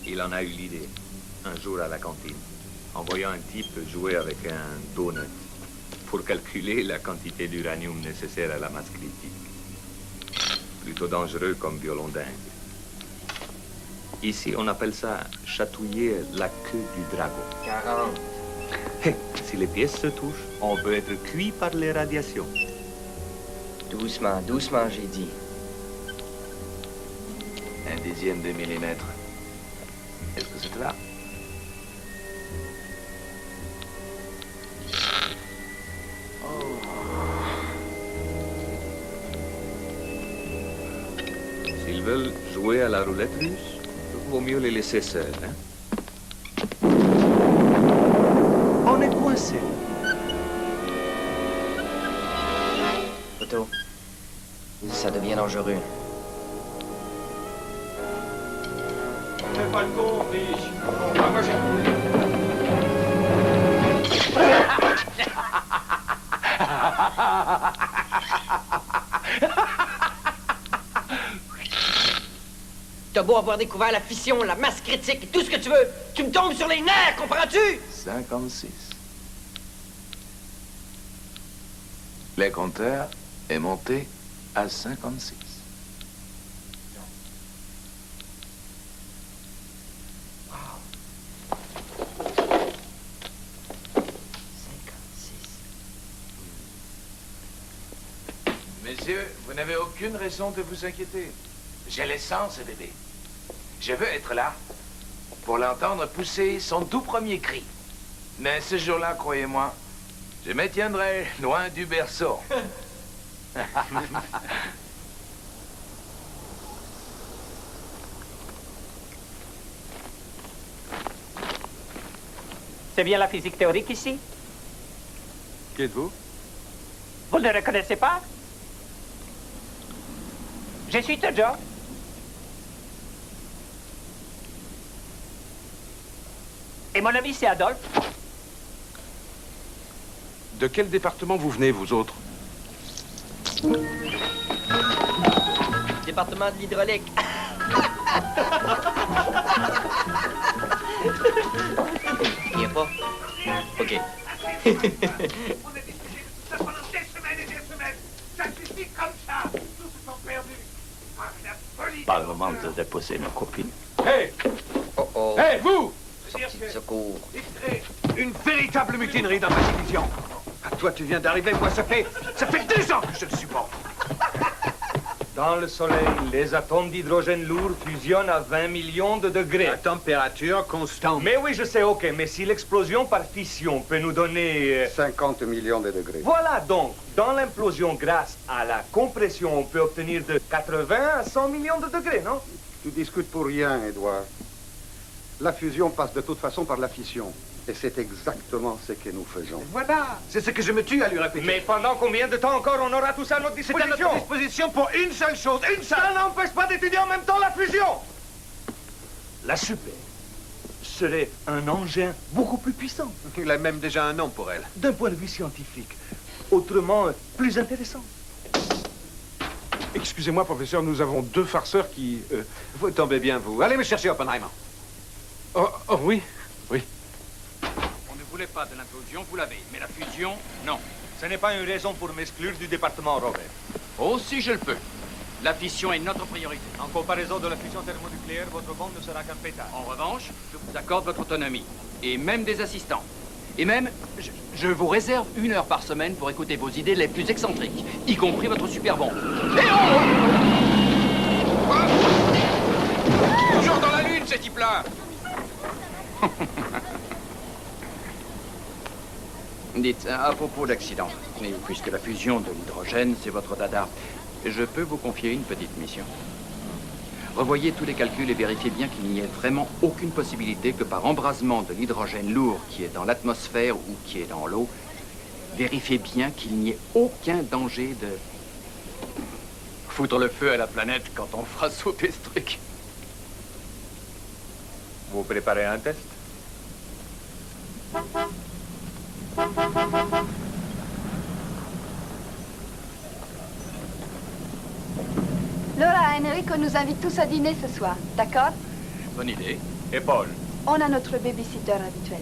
Il en a eu l'idée, un jour à la cantine, en voyant un type jouer avec un donut pour calculer la quantité d'uranium nécessaire à la masse critique. Plutôt dangereux comme violon dingue. Ici, on appelle ça chatouiller la queue du dragon. 40. Si les pièces se touchent, on peut être cuit par les radiations. Doucement, doucement, j'ai dit. 1/10 de millimètre. Est-ce que c'est là? S'ils veulent jouer à la roulette russe, il vaut mieux les laisser seuls, hein? On est coincé. Otto, ça devient dangereux. Fais pas le con, biche. Ah, moi, T'as beau avoir découvert la fission, la masse critique et tout ce que tu veux, tu me tombes sur les nerfs, comprends-tu? 56. Le compteur est monté à 56. Messieurs, vous n'avez aucune raison de vous inquiéter. J'ai l'essence, bébé. Je veux être là pour l'entendre pousser son tout premier cri. Mais ce jour-là, croyez-moi, je me tiendrai loin du berceau. C'est bien la physique théorique ici? Qui êtes-vous? Vous ne le reconnaissez pas? Je suis Joe. Et mon ami, c'est Adolphe. De quel département vous venez, vous autres? Département de l'hydraulique. Il n'y a pas? OK. Pas le moment de déposer nos copines. Hé! Oh oh. Hé, vous! Sortie de secours. Une véritable mutinerie dans ma division. À toi, tu viens d'arriver, moi, ça fait 2 ans que je le supporte. Dans le Soleil, les atomes d'hydrogène lourd fusionnent à 20 millions de degrés. À température constante. Mais oui, je sais, OK. Mais si l'explosion par fission peut nous donner... 50 millions de degrés. Voilà donc. Dans l'implosion, grâce à la compression, on peut obtenir de 80 à 100 millions de degrés, non? Tu discutes pour rien, Edouard. La fusion passe de toute façon par la fission. Et c'est exactement ce que nous faisons. Voilà, c'est ce que je me tue à lui répéter. Mais pendant combien de temps encore on aura tout ça à notre disposition? C'est à notre disposition pour une seule chose, une seule. Ça n'empêche pas d'étudier en même temps la fusion. La super serait un engin beaucoup plus puissant. Il a même déjà un nom pour elle. D'un point de vue scientifique. Autrement, plus intéressant. Excusez-moi, professeur, nous avons 2 farceurs qui... Vous tombez bien, vous. Allez me chercher Oppenheimer. Oh, oui, oui. On ne voulait pas de l'implosion, vous l'avez. Mais la fusion, non. Ce n'est pas une raison pour m'exclure du département, Robert. Oh, si je le peux. La fission est notre priorité. En comparaison de la fusion thermonucléaire, votre bombe ne sera qu'un pétard. En revanche, je vous accorde votre autonomie. Et même des assistants. Et même, je vous réserve 1 heure par semaine pour écouter vos idées les plus excentriques, y compris votre super bombe. Et Toujours dans la lune, ces types-là. Dites, à propos d'accident, et puisque la fusion de l'hydrogène, c'est votre dada, je peux vous confier une petite mission. Revoyez tous les calculs et vérifiez bien qu'il n'y ait vraiment aucune possibilité que par embrasement de l'hydrogène lourd qui est dans l'atmosphère ou qui est dans l'eau, vérifiez bien qu'il n'y ait aucun danger de foutre le feu à la planète quand on fera sauter ce truc. Vous préparez un test? Laura et Enrico nous invitent tous à dîner ce soir, d'accord? Bonne idée. Et Paul? On a notre babysitter habituel.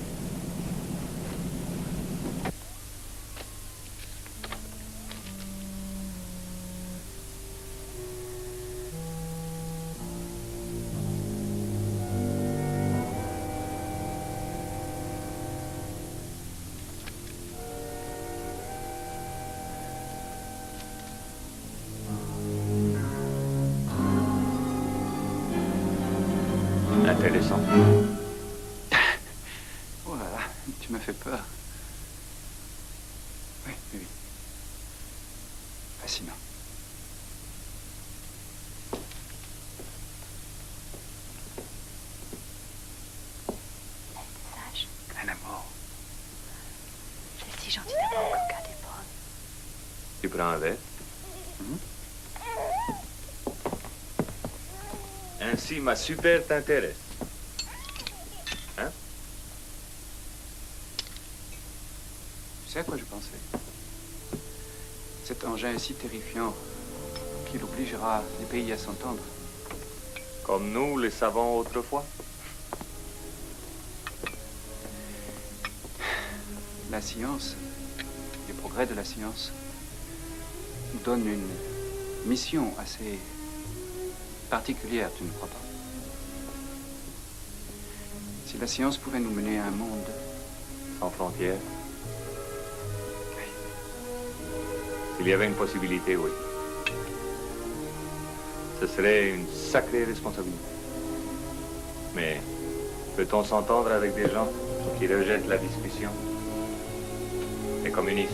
Intéressant. Oh là là, tu me fais peur. Oui, oui. Fascinant. Sage. Un amour. C'est si gentil d'avoir encore gardé Paul. Tu prends un verre? Ainsi, ma super t'intéresse. Hein? Tu sais à quoi je pensais? Cet engin est si terrifiant qu'il obligera les pays à s'entendre. Comme nous, les savants autrefois? La science, les progrès de la science, nous donnent une mission assez particulière, tu ne crois pas? Si la science pouvait nous mener à un monde Sans frontières? S'il y avait une possibilité, oui. Ce serait une sacrée responsabilité. Mais peut-on s'entendre avec des gens qui rejettent la discussion? Les communistes,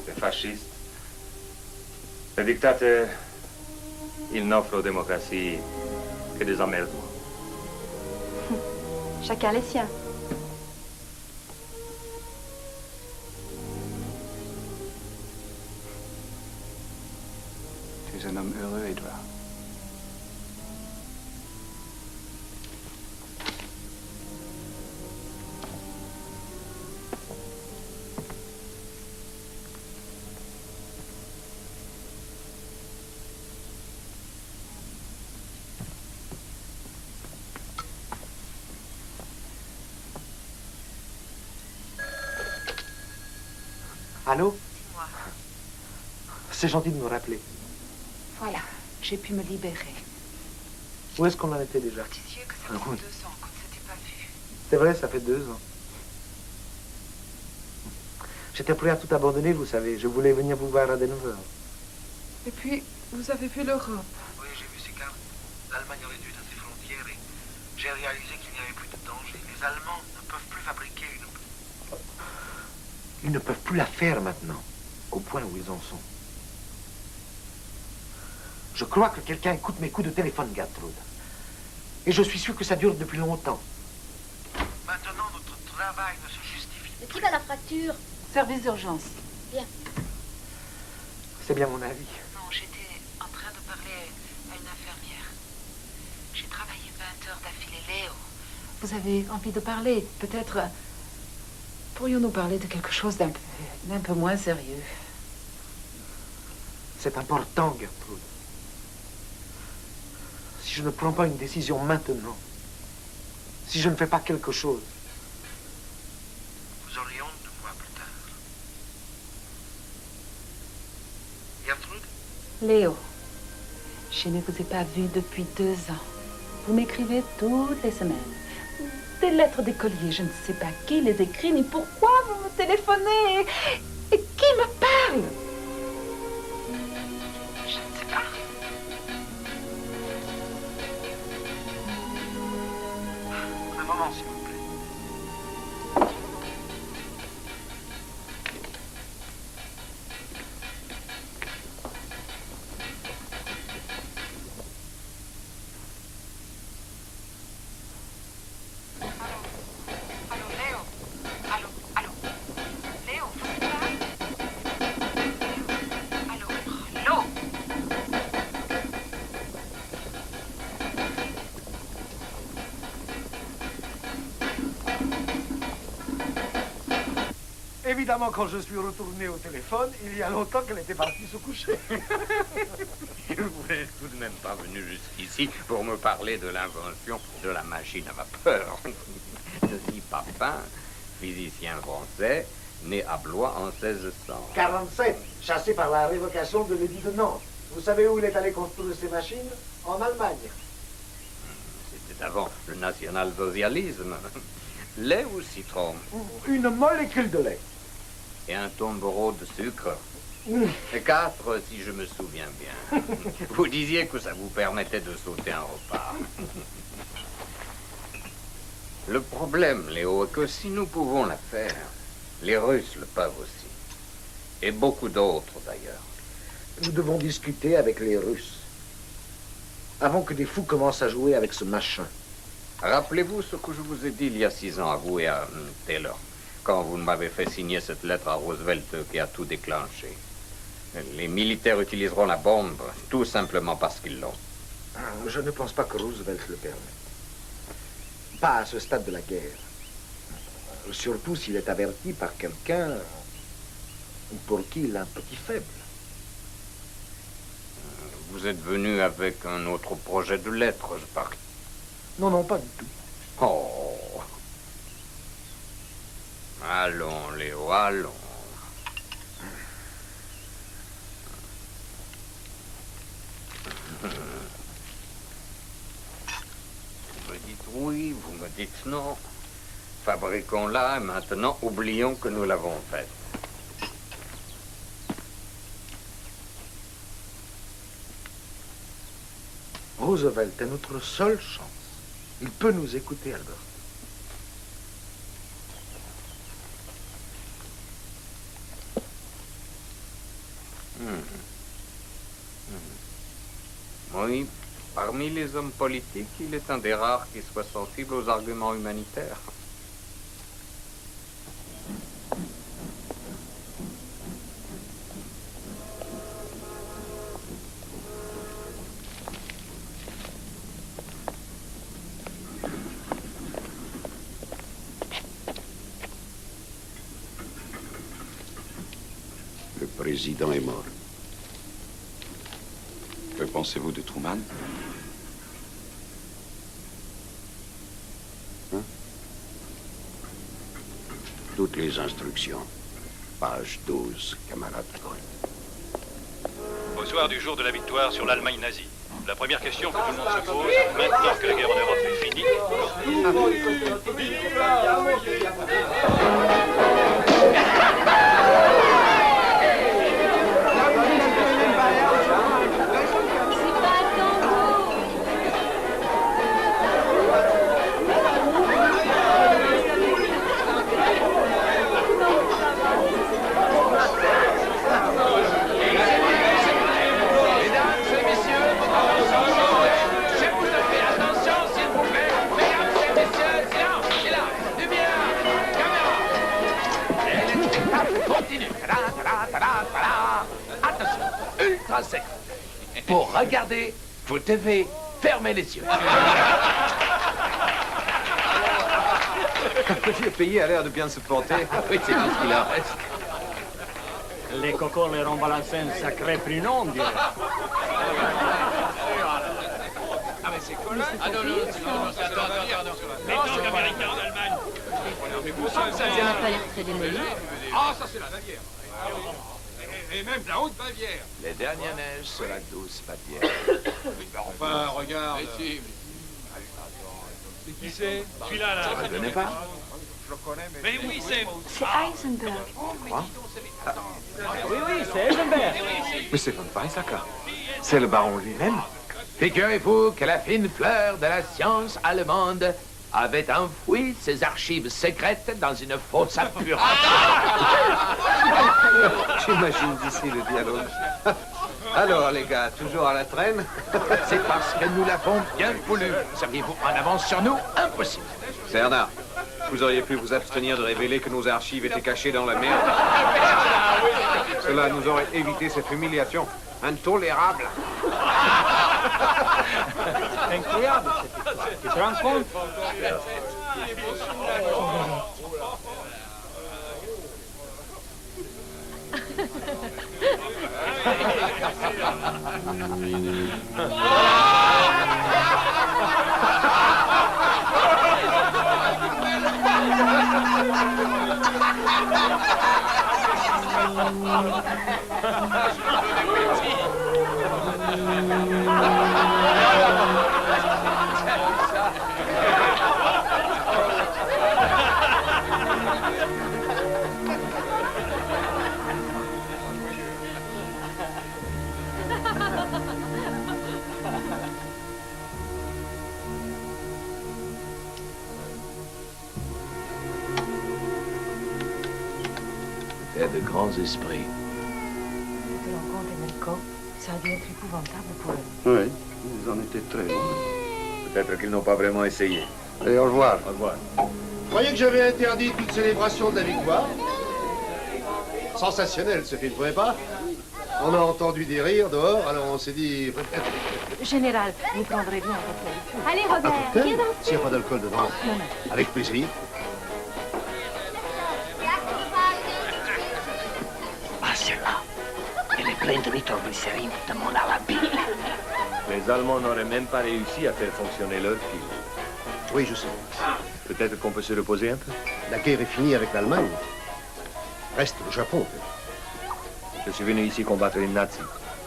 les fascistes, les dictateurs, ils n'offrent aux démocraties que des emmerdements. Chacun les siens. tu es un homme heureux, Edouard. Allô? C'est moi. C'est gentil de me rappeler. Voilà, j'ai pu me libérer. Où est-ce qu'on en était déjà? Vous disiez que ça faisait 2 ans qu'on ne s'était pas vu. C'est vrai, ça fait 2 ans. J'étais prêt à tout abandonner, vous savez. Je voulais venir vous voir à Denver. Et puis, vous avez vu l'Europe. Oui, j'ai vu ces cartes. L'Allemagne réduite à ses frontières et j'ai réalisé qu'il n'y avait plus de danger. Les Allemands ne peuvent plus fabriquer une... Ils ne peuvent plus la faire maintenant, au point où ils en sont. Je crois que quelqu'un écoute mes coups de téléphone, Gertrude. Et je suis sûr que ça dure depuis longtemps. Maintenant, notre travail ne se justifie. Mais qui va la fracture? Service d'urgence. Bien. C'est bien mon avis. Non, j'étais en train de parler à une infirmière. J'ai travaillé 20 heures d'affilée, Léo. Vous avez envie de parler? Peut-être pourrions-nous parler de quelque chose d'un peu moins sérieux? C'est important, Gertrude. Si je ne prends pas une décision maintenant, si je ne fais pas quelque chose, vous aurez honte de moi plus tard. Gertrude? Léo, je ne vous ai pas vu depuis 2 ans. Vous m'écrivez toutes les semaines. Des lettres d'écolier, je ne sais pas qui les écrit, ni pourquoi vous me téléphonez. Et qui me parle? Je ne sais pas. Un moment, s'il vous plaît. Allô, Léo? Allô? Léo, vous êtes là? Allô? Allô? Évidemment, quand je suis retourné au téléphone, il y a longtemps qu'elle était partie se coucher. Vous n'êtes tout de même pas venu jusqu'ici pour me parler de l'invention de la machine à vapeur. Je suis Papin, physicien français, né à Blois en 1600. 47, chassé par la révocation de l'édit de Nantes. Vous savez où il est allé construire ces machines? En Allemagne. C'était avant le national-socialisme. Lait ou citron? Une molécule de lait. Et un tombereau de sucre? 4, si je me souviens bien. Vous disiez que ça vous permettait de sauter un repas. Le problème, Léo, est que si nous pouvons la faire, les Russes le peuvent aussi. Et beaucoup d'autres, d'ailleurs. Nous devons discuter avec les Russes. Avant que des fous commencent à jouer avec ce machin. Rappelez-vous ce que je vous ai dit il y a 6 ans à vous et à Taylor, quand vous m'avez fait signer cette lettre à Roosevelt qui a tout déclenché. Les militaires utiliseront la bombe, tout simplement parce qu'ils l'ont. Je ne pense pas que Roosevelt le permette. Pas à ce stade de la guerre. Surtout s'il est averti par quelqu'un pour qui il a un petit faible. Vous êtes venu avec un autre projet de lettre, je parie. Non, non, pas du tout. Oh. Allons, Léo, allons. Vous me dites oui, vous me dites non. Fabriquons-la et maintenant oublions que nous l'avons faite. Roosevelt est notre seule chance. Il peut nous écouter, Albert. Oui, parmi les hommes politiques, il est un des rares qui soit sensible aux arguments humanitaires. Le président est mort. Que pensez-vous de Truman? Toutes les instructions. Page 12, camarade. Au soir du jour de la victoire sur l'Allemagne nazie, la première question que tout le monde se pose, maintenant que la guerre en Europe est finie... Ultra sec. Pour regarder, vous devez fermer les yeux. Le vieux pays a l'air de bien se porter. Oui, c'est tout ce qu'il en reste. Les cocos les rendent balancés un sacré prix non, on dirait. Ah mais c'est quoi là? Ah non, c'est attends. Les tanks américains en Allemagne. Ça n'a pas l'air très démoli. Ah, ça c'est la Bavière. Et même la haute Bavière. Les dernières neiges sur la douce Bavière. Enfin, regarde. C'est qui c'est? Celui-là, là. Je ne connais pas. Je le connais, mais oui, c'est... C'est Heisenberg. Quoi? Oui, c'est Heisenberg. Mais c'est von Weizsäcker. C'est le baron lui-même. Figurez-vous que la fine fleur de la science allemande avait enfoui ses archives secrètes dans une fosse à purée. J'imagine d'ici le dialogue. Alors, les gars, toujours à la traîne? C'est parce que nous l'avons bien voulu. Seriez-vous en avance sur nous? Impossible. Bernard, vous auriez pu vous abstenir de révéler que nos archives étaient cachées dans la merde. Cela nous aurait évité cette humiliation intolérable. Incroyable, tu te rends compte? Et de grands esprits. Cette rencontre, Enrico, ça a dû être épouvantable pour eux. Oui, ils en étaient très loin. Peut-être qu'ils n'ont pas vraiment essayé. Allez, au revoir. Au revoir. Vous croyez que j'avais interdit toute célébration de la victoire? Sensationnel ce film, vous ne trouvez pas? On a entendu des rires dehors, alors on s'est dit... Général, vous prendrez bien votre habitude. Allez, Robert, viens danser. S'il n'y a pas d'alcool dedans. Non, non. Avec plaisir. Ah, celle-là. Elle est pleine de nitroglycérine de mon arabe. Les Allemands n'auraient même pas réussi à faire fonctionner leur fil. Oui, je sais. Peut-être qu'on peut se reposer un peu. La guerre est finie avec l'Allemagne. Reste le Japon. Je suis venu ici combattre les nazis,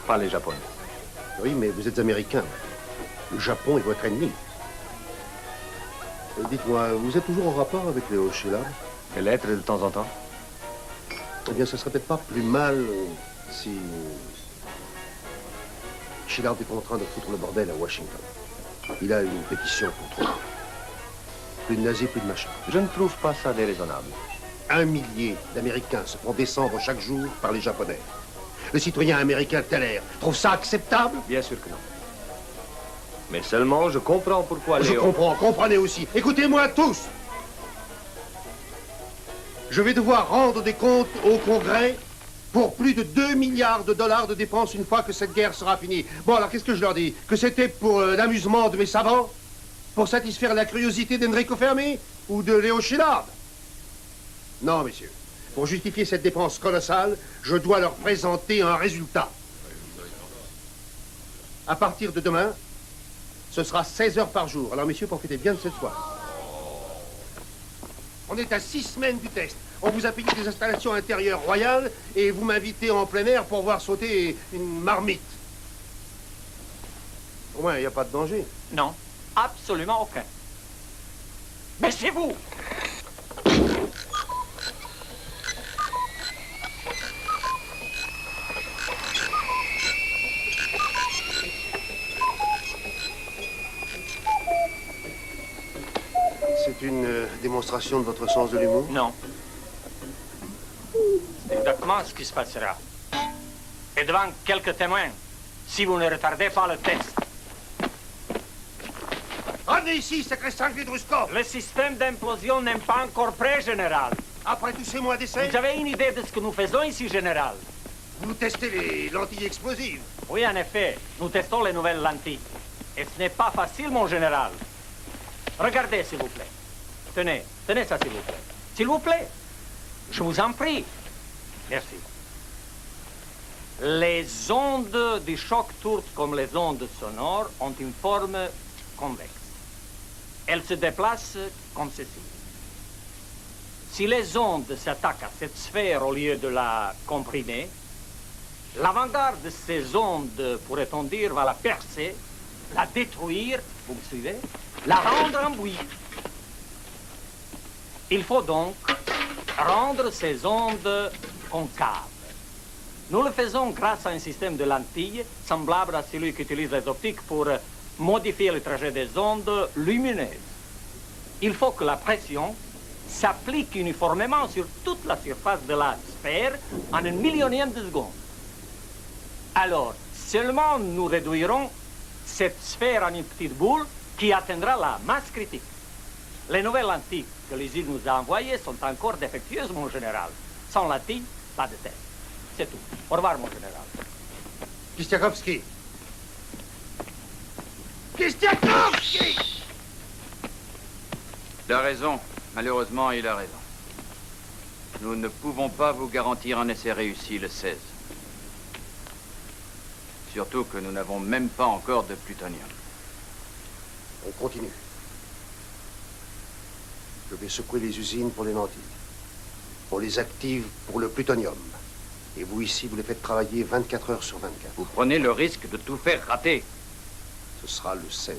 pas les Japonais. Oui, mais vous êtes américain. Le Japon est votre ennemi. Dites-moi, vous êtes toujours en rapport avec les Hochelaga? Des lettres de temps en temps? Eh bien, ça serait peut-être pas plus mal si... Shillard est en train de foutre le bordel à Washington. Il a une pétition contre eux. Plus de nazis, plus de machin. Je ne trouve pas ça déraisonnable. 1 millier d'Américains se font descendre chaque jour par les Japonais. Le citoyen américain Teller trouve ça acceptable? Bien sûr que non. Mais seulement, je comprends pourquoi Je Léon... comprends, comprenez aussi. Écoutez-moi tous. Je vais devoir rendre des comptes au Congrès pour plus de 2 milliards de dollars de dépenses une fois que cette guerre sera finie. Bon, alors qu'est-ce que je leur dis? Que c'était pour l'amusement de mes savants? Pour satisfaire la curiosité d'Enrico Fermi ou de Léo Szilard? Non, messieurs. Pour justifier cette dépense colossale, je dois leur présenter un résultat. À partir de demain, ce sera 16 heures par jour. Alors, messieurs, profitez bien de cette soirée. On est à 6 semaines du test. On vous a payé des installations intérieures royales et vous m'invitez en plein air pour voir sauter une marmite. Au moins, il n'y a pas de danger. Non, absolument aucun. Mais c'est vous! C'est une démonstration de votre sens de l'humour? Non. C'est exactement ce qui se passera. Et devant quelques témoins, si vous ne retardez pas le test. Revenez ici, sacré sanglier de Rusco! Le système d'implosion n'est pas encore prêt, général. Après tous ces mois d'essai? Vous avez une idée de ce que nous faisons ici, général? Vous testez les lentilles explosives? Oui, en effet. Nous testons les nouvelles lentilles. Et ce n'est pas facile, mon général. Regardez, s'il vous plaît. Tenez, tenez ça, s'il vous plaît. S'il vous plaît. Je vous en prie. Merci. Les ondes du choc tournent comme les ondes sonores ont une forme convexe. Elles se déplacent comme ceci. Si les ondes s'attaquent à cette sphère au lieu de la comprimer, l'avant-garde de ces ondes, pourrait-on dire, va la percer, la détruire, vous me suivez, la rendre en bouillie. Il faut donc rendre ces ondes concaves. Nous le faisons grâce à un système de lentilles semblable à celui qu'utilisent les optiques pour modifier le trajet des ondes lumineuses. Il faut que la pression s'applique uniformément sur toute la surface de la sphère en une millionième de seconde. Alors, seulement nous réduirons cette sphère en une petite boule qui atteindra la masse critique. Les nouvelles lentilles que l'usine nous a envoyées sont encore défectueuses, mon général. Sans lentilles, pas de test. C'est tout. Au revoir, mon général. Kistiakowski! Kistiakowski! Il a raison. Malheureusement, il a raison. Nous ne pouvons pas vous garantir un essai réussi le 16. Surtout que nous n'avons même pas encore de plutonium. On continue. Je vais secouer les usines pour les lentilles. On les active pour le plutonium. Et vous, ici, vous les faites travailler 24 heures sur 24. Vous prenez le risque de tout faire rater. Ce sera le 16.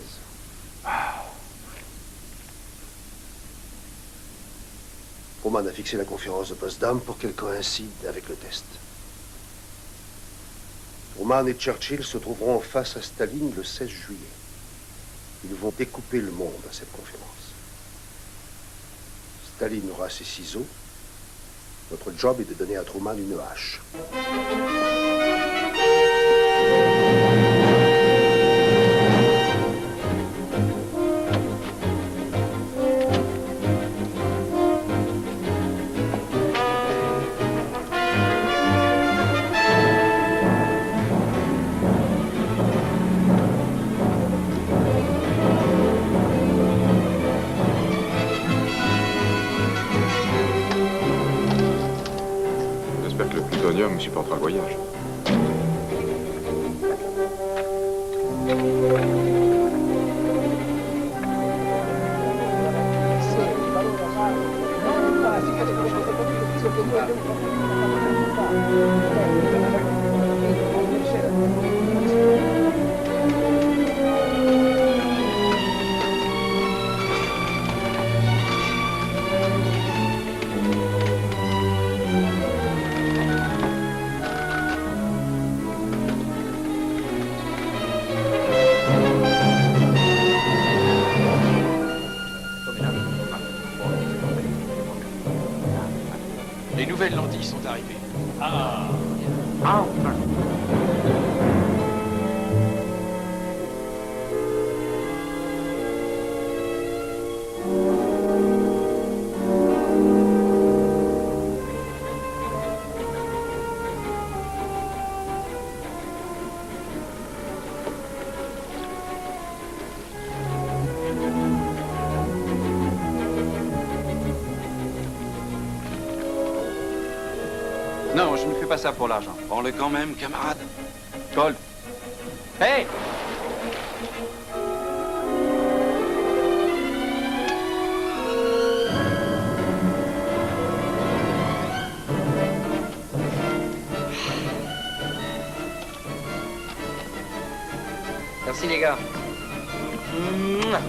Roman a fixé la conférence de Potsdam pour qu'elle coïncide avec le test. Truman et Churchill se trouveront face à Staline le 16 juillet. Ils vont découper le monde à cette conférence. Staline aura ses ciseaux. Notre job est de donner à Truman une hache. Me supportera le voyage. Les nouvelles lentilles sont arrivées. Ah. Enfin. Non, je ne fais pas ça pour l'argent. Prends-le quand même, camarade. Colt. Hey! Merci, les gars. Mouah.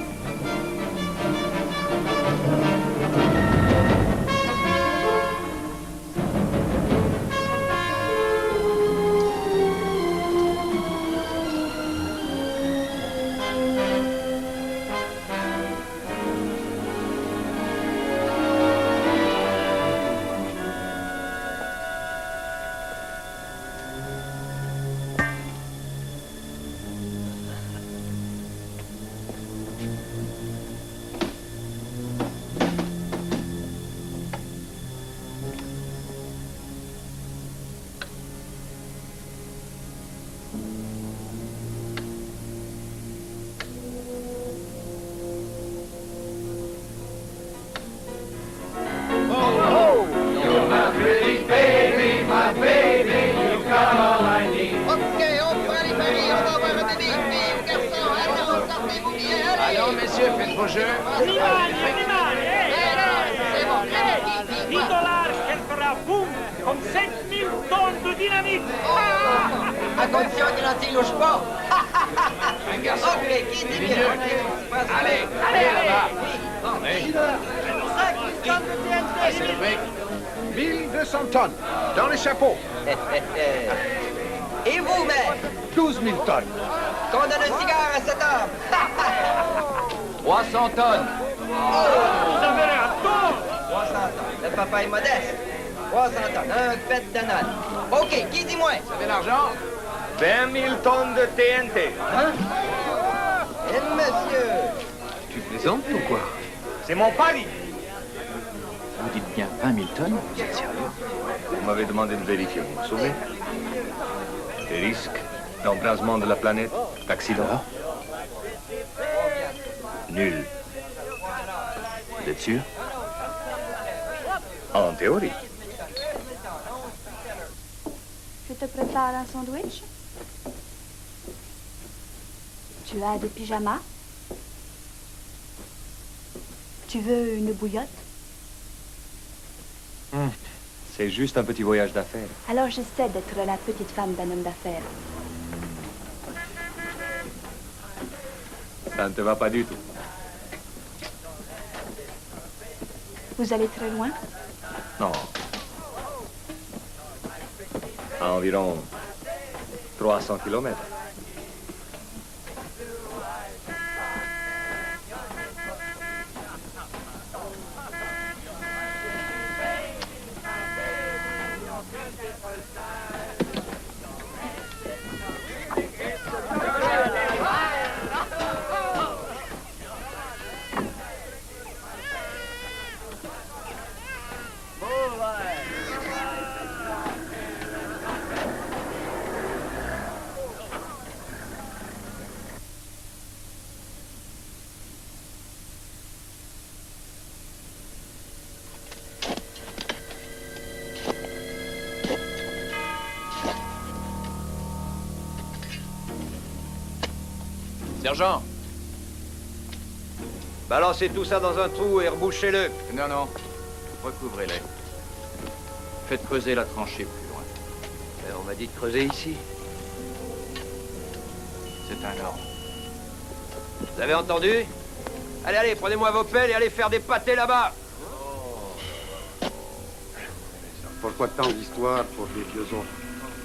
Allons, messieurs, faites vos jeux. $10, elle fera boum, comme 7000 tonnes de dynamite. À condition qu'il n'en t'y pas. Un garçon. Ok, qui dit bien? Allez, allez, là-bas. C'est le mec. 1200 tonnes, dans les chapeaux. Et vous, maître? 12 000 tonnes. Qu'on donne un cigare à cet homme. 300 tonnes. Vous avez l'air tort. 300 tonnes. Le papa est modeste. 300 tonnes. Un pet d'anal. OK, qui dit moins? Vous avez l'argent? 20 000 tonnes de TNT. Hein? Et monsieur? Tu plaisantes ou quoi? C'est mon pari. Vous dites bien 20 000 tonnes? Vous êtes sérieux? Vous m'avez demandé de vérifier, vous vous souvenez? Les risques d'embrasement de la planète, d'accident? Nul. Vous êtes sûr? En théorie. Je te prépare un sandwich. Tu as des pyjamas. Tu veux une bouillotte? C'est juste un petit voyage d'affaires. Alors j'essaie d'être la petite femme d'un homme d'affaires. Ça ne te va pas du tout. Vous allez très loin? Non. À environ 300 kilomètres. Sergent. Balancez tout ça dans un trou et rebouchez-le. Non, non. Recouvrez-les. Faites creuser la tranchée plus loin. On m'a dit de creuser ici. C'est un ordre. Vous avez entendu? Allez, allez, prenez-moi vos pelles et allez faire des pâtés là-bas. Pourquoi tant d'histoires pour des vieux os?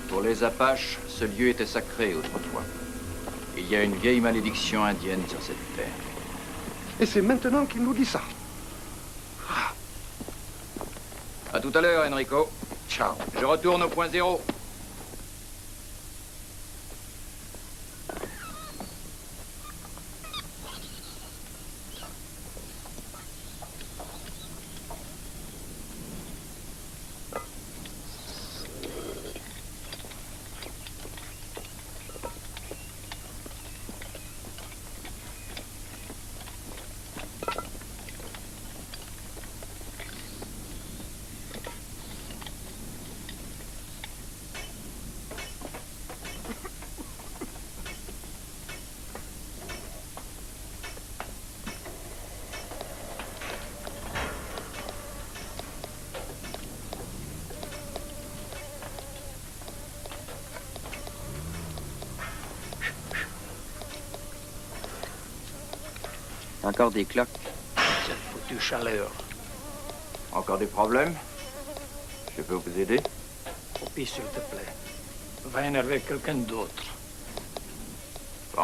Pour les Apaches, ce lieu était sacré autrefois. Il y a une vieille malédiction indienne sur cette terre. Et c'est maintenant qu'il nous dit ça. À tout à l'heure, Enrico. Ciao. Je retourne au point zéro. Encore des cloques. Cette foutue chaleur. Encore des problèmes? Je peux vous aider? Poppy, s'il te plaît. Va énerver quelqu'un d'autre. Bon.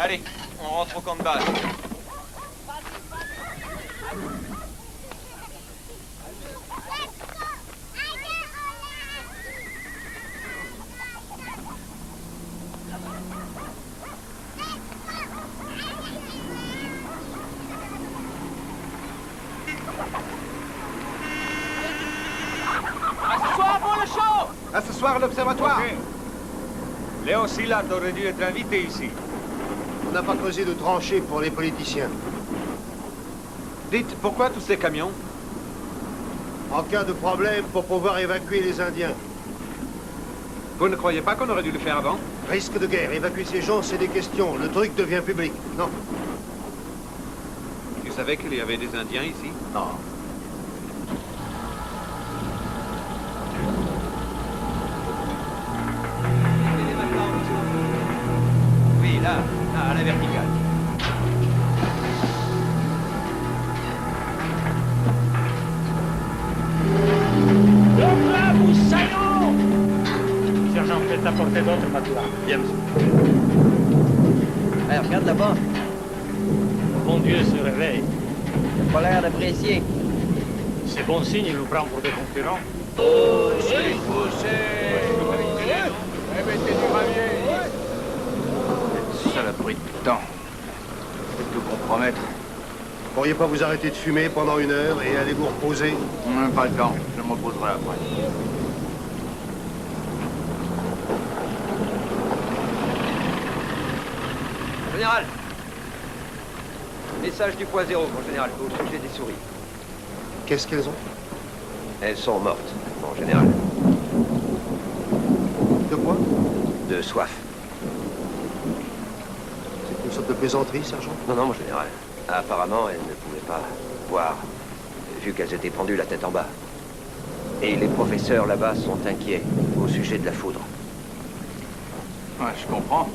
Allez, on rentre au camp de base. À ce soir pour le show! À ce soir, l'observatoire. Okay. Léon Szilard aurait dû être invité ici. On n'a pas creusé de tranchées pour les politiciens. Dites, pourquoi tous ces camions? En cas de problème, pour pouvoir évacuer les Indiens. Vous ne croyez pas qu'on aurait dû le faire avant? Risque de guerre, évacuer ces gens, c'est des questions. Le truc devient public. Non. Tu savais qu'il y avait des Indiens ici? Non. Oui, là, à la verticale. Donc là, vous salauds! Sergent, faites apporter d'autres matelas. Bien, monsieur. Hey, regarde là-bas. Bon Dieu se réveille. Il a pas l'air d'apprécier. C'est bon signe, il nous prend pour des concurrents. Poussez, poussez! Mettez du gravier! Saloperie de temps. Faut tout compromettre. Pourriez pas vous arrêter de fumer pendant 1 heure et aller vous reposer? Même pas le temps. Je me reposerai après. Général! Message du point 0, mon général, au sujet des souris. Qu'est-ce qu'elles ont? Elles sont mortes, mon général. De quoi? De soif. C'est une sorte de plaisanterie, sergent? Non, non, mon général. Apparemment, elles ne pouvaient pas boire, vu qu'elles étaient pendues la tête en bas. Et les professeurs là-bas sont inquiets au sujet de la foudre. Ouais, je comprends.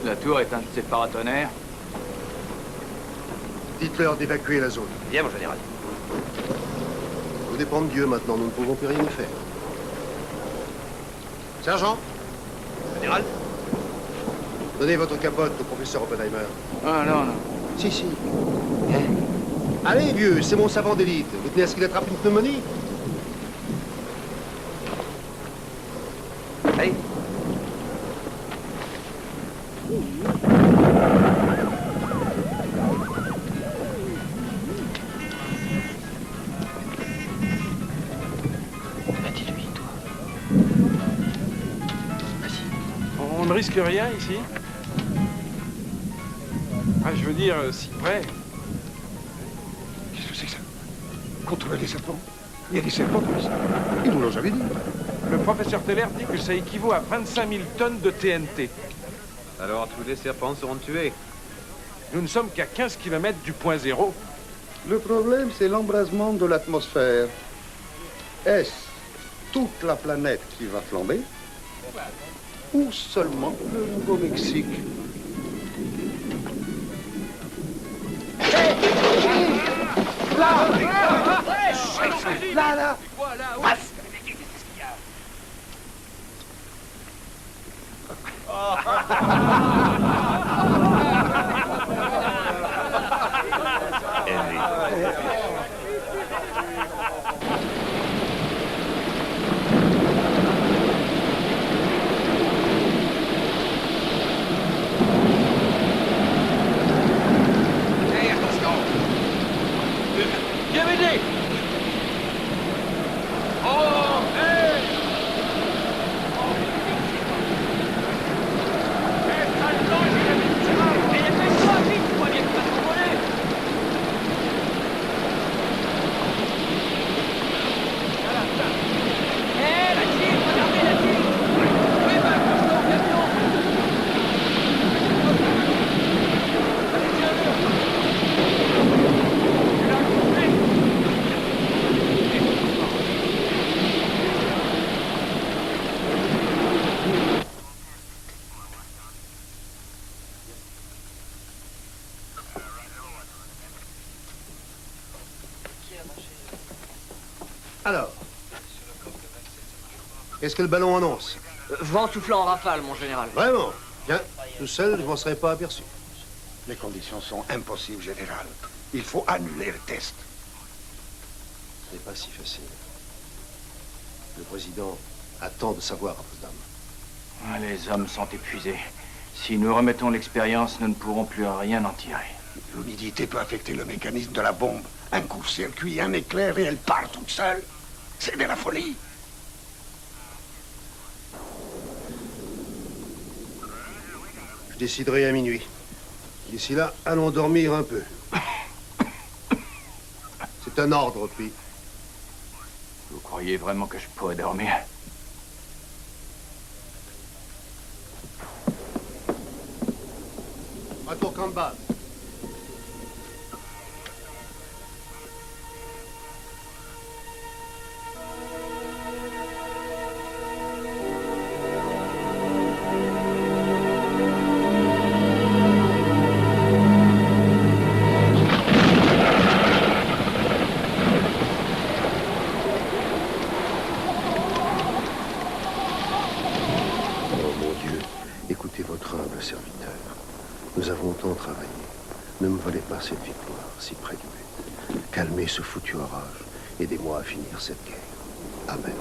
La tour est un de ces paratonnerres. Dites-leur d'évacuer la zone. Bien, mon général. Tout dépend de Dieu maintenant, nous ne pouvons plus rien y faire. Sergent? Général? Donnez votre capote au professeur Oppenheimer. Ah, non, non. Si, si. Hein? Allez, vieux, c'est mon savant d'élite. Vous tenez à ce qu'il attrape une pneumonie? Allez. On ne risque rien ici? Ah, je veux dire, si près. Qu'est-ce que c'est que ça? Contrôler les serpents? Il y a des serpents comme ça. Ils nous l'ont jamais dit. Le professeur Teller dit que ça équivaut à 25 000 tonnes de TNT. Alors tous les serpents seront tués. Nous ne sommes qu'à 15 km du point zéro. Le problème, c'est l'embrasement de l'atmosphère. Est-ce toute la planète qui va flamber? Ou seulement le Nouveau-Mexique? Là! Là! Viens m'aider! Oh, hey! Alors, qu'est-ce que le ballon annonce? Vent soufflant en rafale, mon général. Vraiment? Bien, tout seul, je m'en serais pas aperçu. Les conditions sont impossibles, général. Il faut annuler le test. Ce n'est pas si facile. Le président attend de savoir, à vos dames. Les hommes sont épuisés. Si nous remettons l'expérience, nous ne pourrons plus rien en tirer. L'humidité peut affecter le mécanisme de la bombe. Un court-circuit, un éclair et elle part toute seule. C'est de la folie. Je déciderai à minuit. D'ici là, allons dormir un peu. C'est un ordre, puis. Vous croyez vraiment que je pourrais dormir? Retour camp de base. Nous avons tant travaillé. Ne me volez pas cette victoire, si près du but. Calmez ce foutu orage. Aidez-moi à finir cette guerre. Amen.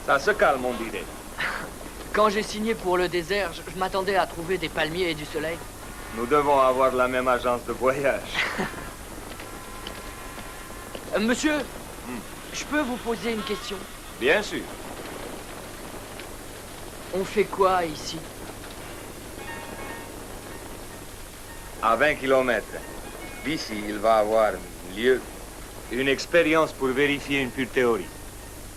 Ça se calme, on dirait. Quand j'ai signé pour le désert, je m'attendais à trouver des palmiers et du soleil. Nous devons avoir la même agence de voyage. Monsieur, je peux vous poser une question? Bien sûr. On fait quoi ici? À 20 kilomètres d'ici, il va avoir lieu une expérience pour vérifier une pure théorie.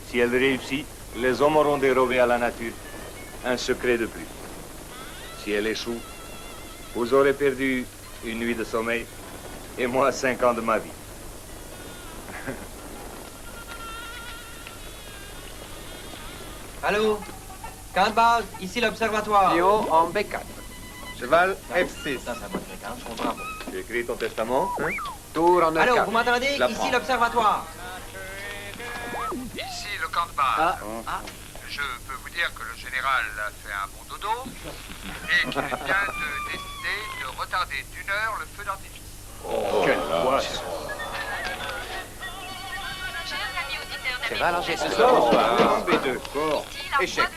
Si elle réussit, les hommes auront dérobé à la nature un secret de plus. Si elle échoue, vous aurez perdu une nuit de sommeil et moi 5 ans de ma vie. Allô? Camp de base, ici l'observatoire. Léo en B4. Cheval F6. Ça, ça va être fréquent, je comprends. Tu écris ton testament, hein? Tour en E4. Allô, vous m'entendez? Ici l'observatoire. Ici le camp de base. Je peux vous dire que le général a fait un bon dodo et qu'il vient de décider de retarder d'1 heure le feu d'artifice. Oh, quelle poisse! Cheval en G2. B2. Fort. Échec.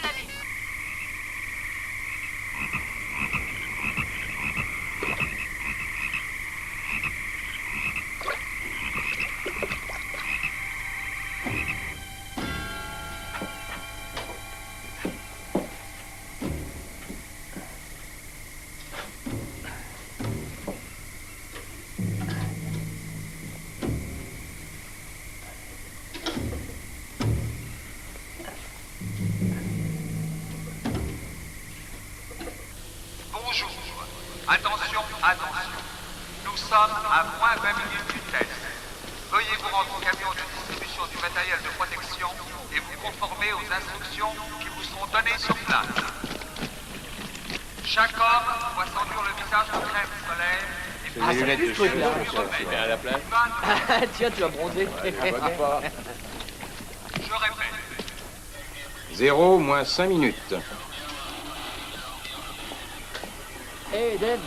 Attention, attention. Nous sommes à moins 20 minutes du test. Veuillez vous rendre au camion de distribution du matériel de protection et vous conformer aux instructions qui vous seront données sur place. Chaque homme doit s'enduire le visage en crème solaire. C'est des lunettes de cheveux, c'est bien à la place. Tiens, tu as bronzé. Je répète. 0 moins 5 minutes. Hé, Dave.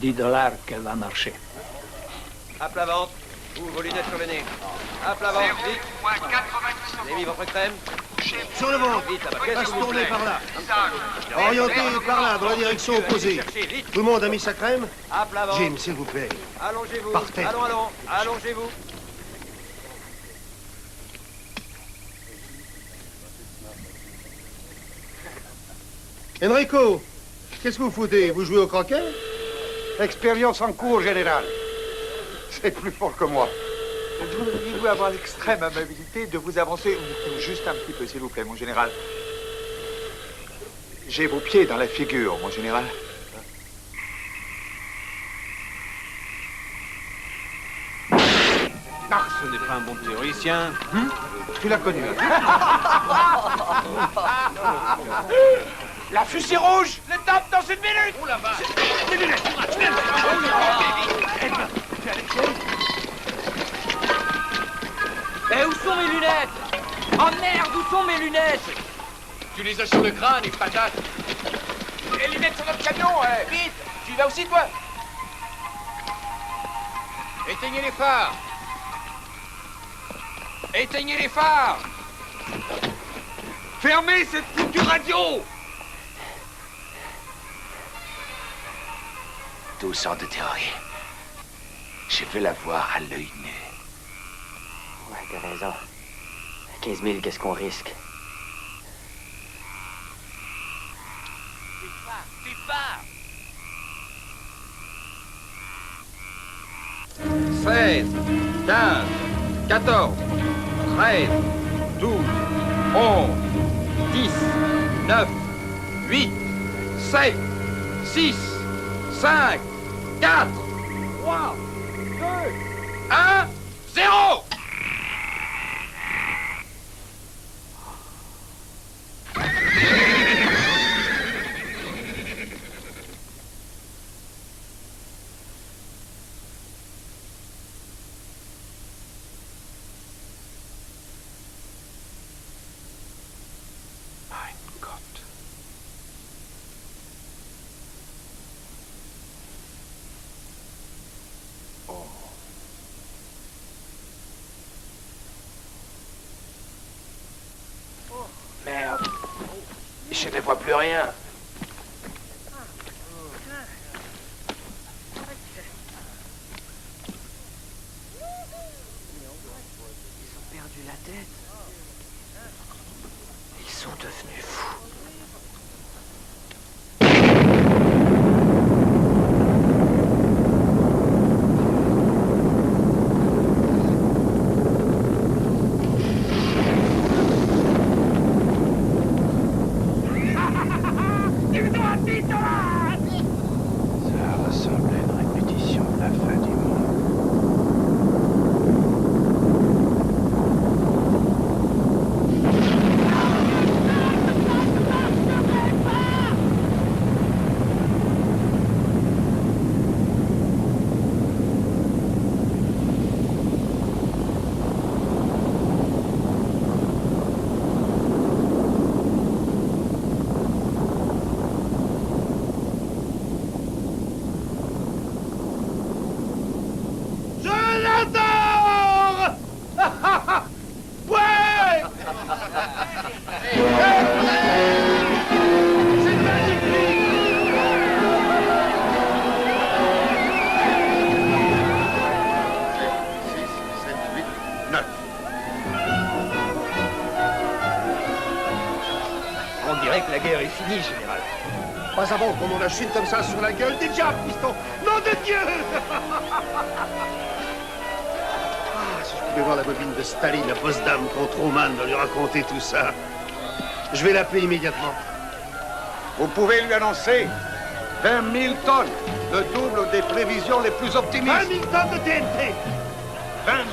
$10 qu'elle va marcher. À plat ventre, vous, vos lunettes sur le nez. À plat ventre, vite. Vous avez mis votre crème? Sur le ventre. Vite, là-bas. Passe tourner par là. Orienté par là, dans la direction opposée. Tout le monde a mis sa crème? À plat ventre. Jim, s'il vous plaît. Allongez-vous. Par terre. Allons, allons. Allongez-vous. Enrico, qu'est-ce que vous foutez? Vous jouez au croquet? Expérience en cours, général. C'est plus fort que moi. Voudriez-vous avoir l'extrême amabilité de vous avancer juste un petit peu, s'il vous plaît, mon général? J'ai vos pieds dans la figure, mon général. Ah, ce n'est pas un bon théoricien. Tu l'as connu. La fusée rouge, l'étape dans 1 minute. Oh la vache. Les lunettes. Eh, où sont mes lunettes? Oh merde, où sont mes lunettes? Tu les as sur le crâne, et patate. Les lunettes sur notre camion, vite. Tu y vas aussi, toi? Éteignez les phares. Éteignez les phares. Fermez cette foutue radio. Tout sortes de théories. Je veux la voir à l'œil nu. Ouais, t'as raison. 15 000, qu'est-ce qu'on risque? Tu pars. 16, 15, 14, 13, 12, 11, 10, 9, 8, 7, 6, 5, 4, 3, 2, 1, 0! Merde. Je ne vois plus rien. Ils ont perdu la tête. Ils sont devenus fous. Ça ressemble à une répétition de la fin du monde. Je l'adore. Ouais. C'est magnifique. On dirait que la guerre est finie, général. Pas avant qu'on m'en lâche une comme ça sur la gueule. Des diables, piston. Nom de Dieu. Si je pouvais voir la bobine de Staline, la bosse dame contre Truman, de lui raconter tout ça. Je vais l'appeler immédiatement. Vous pouvez lui annoncer 20 000 tonnes, le double des prévisions les plus optimistes. 20 000 tonnes de TNT. 20 000.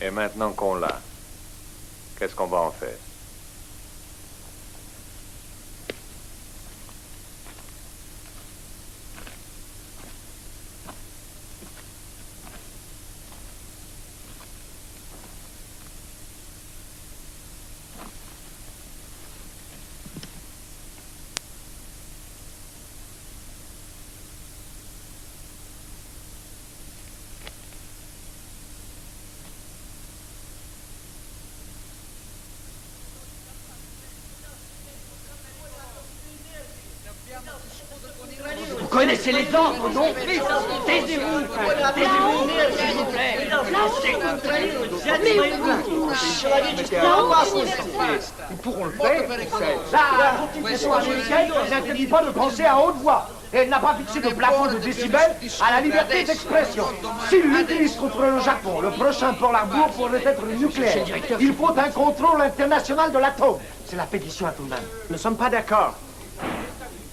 Et maintenant qu'on l'a, qu'est-ce qu'on va en faire? Vous connaissez les ordres, non? Taisez-vous, taisez-vous, s'il vous plaît. Ils pourront le faire. La Constitution américaine n'interdit pas de penser à haute voix. Et elle n'a pas fixé de plafond de décibels à la liberté d'expression. S'il l'utilise contre le Japon, le prochain Pearl Harbor pourrait être le nucléaire. Il faut un contrôle international de l'atome. C'est la pétition à Truman. Nous ne sommes pas d'accord.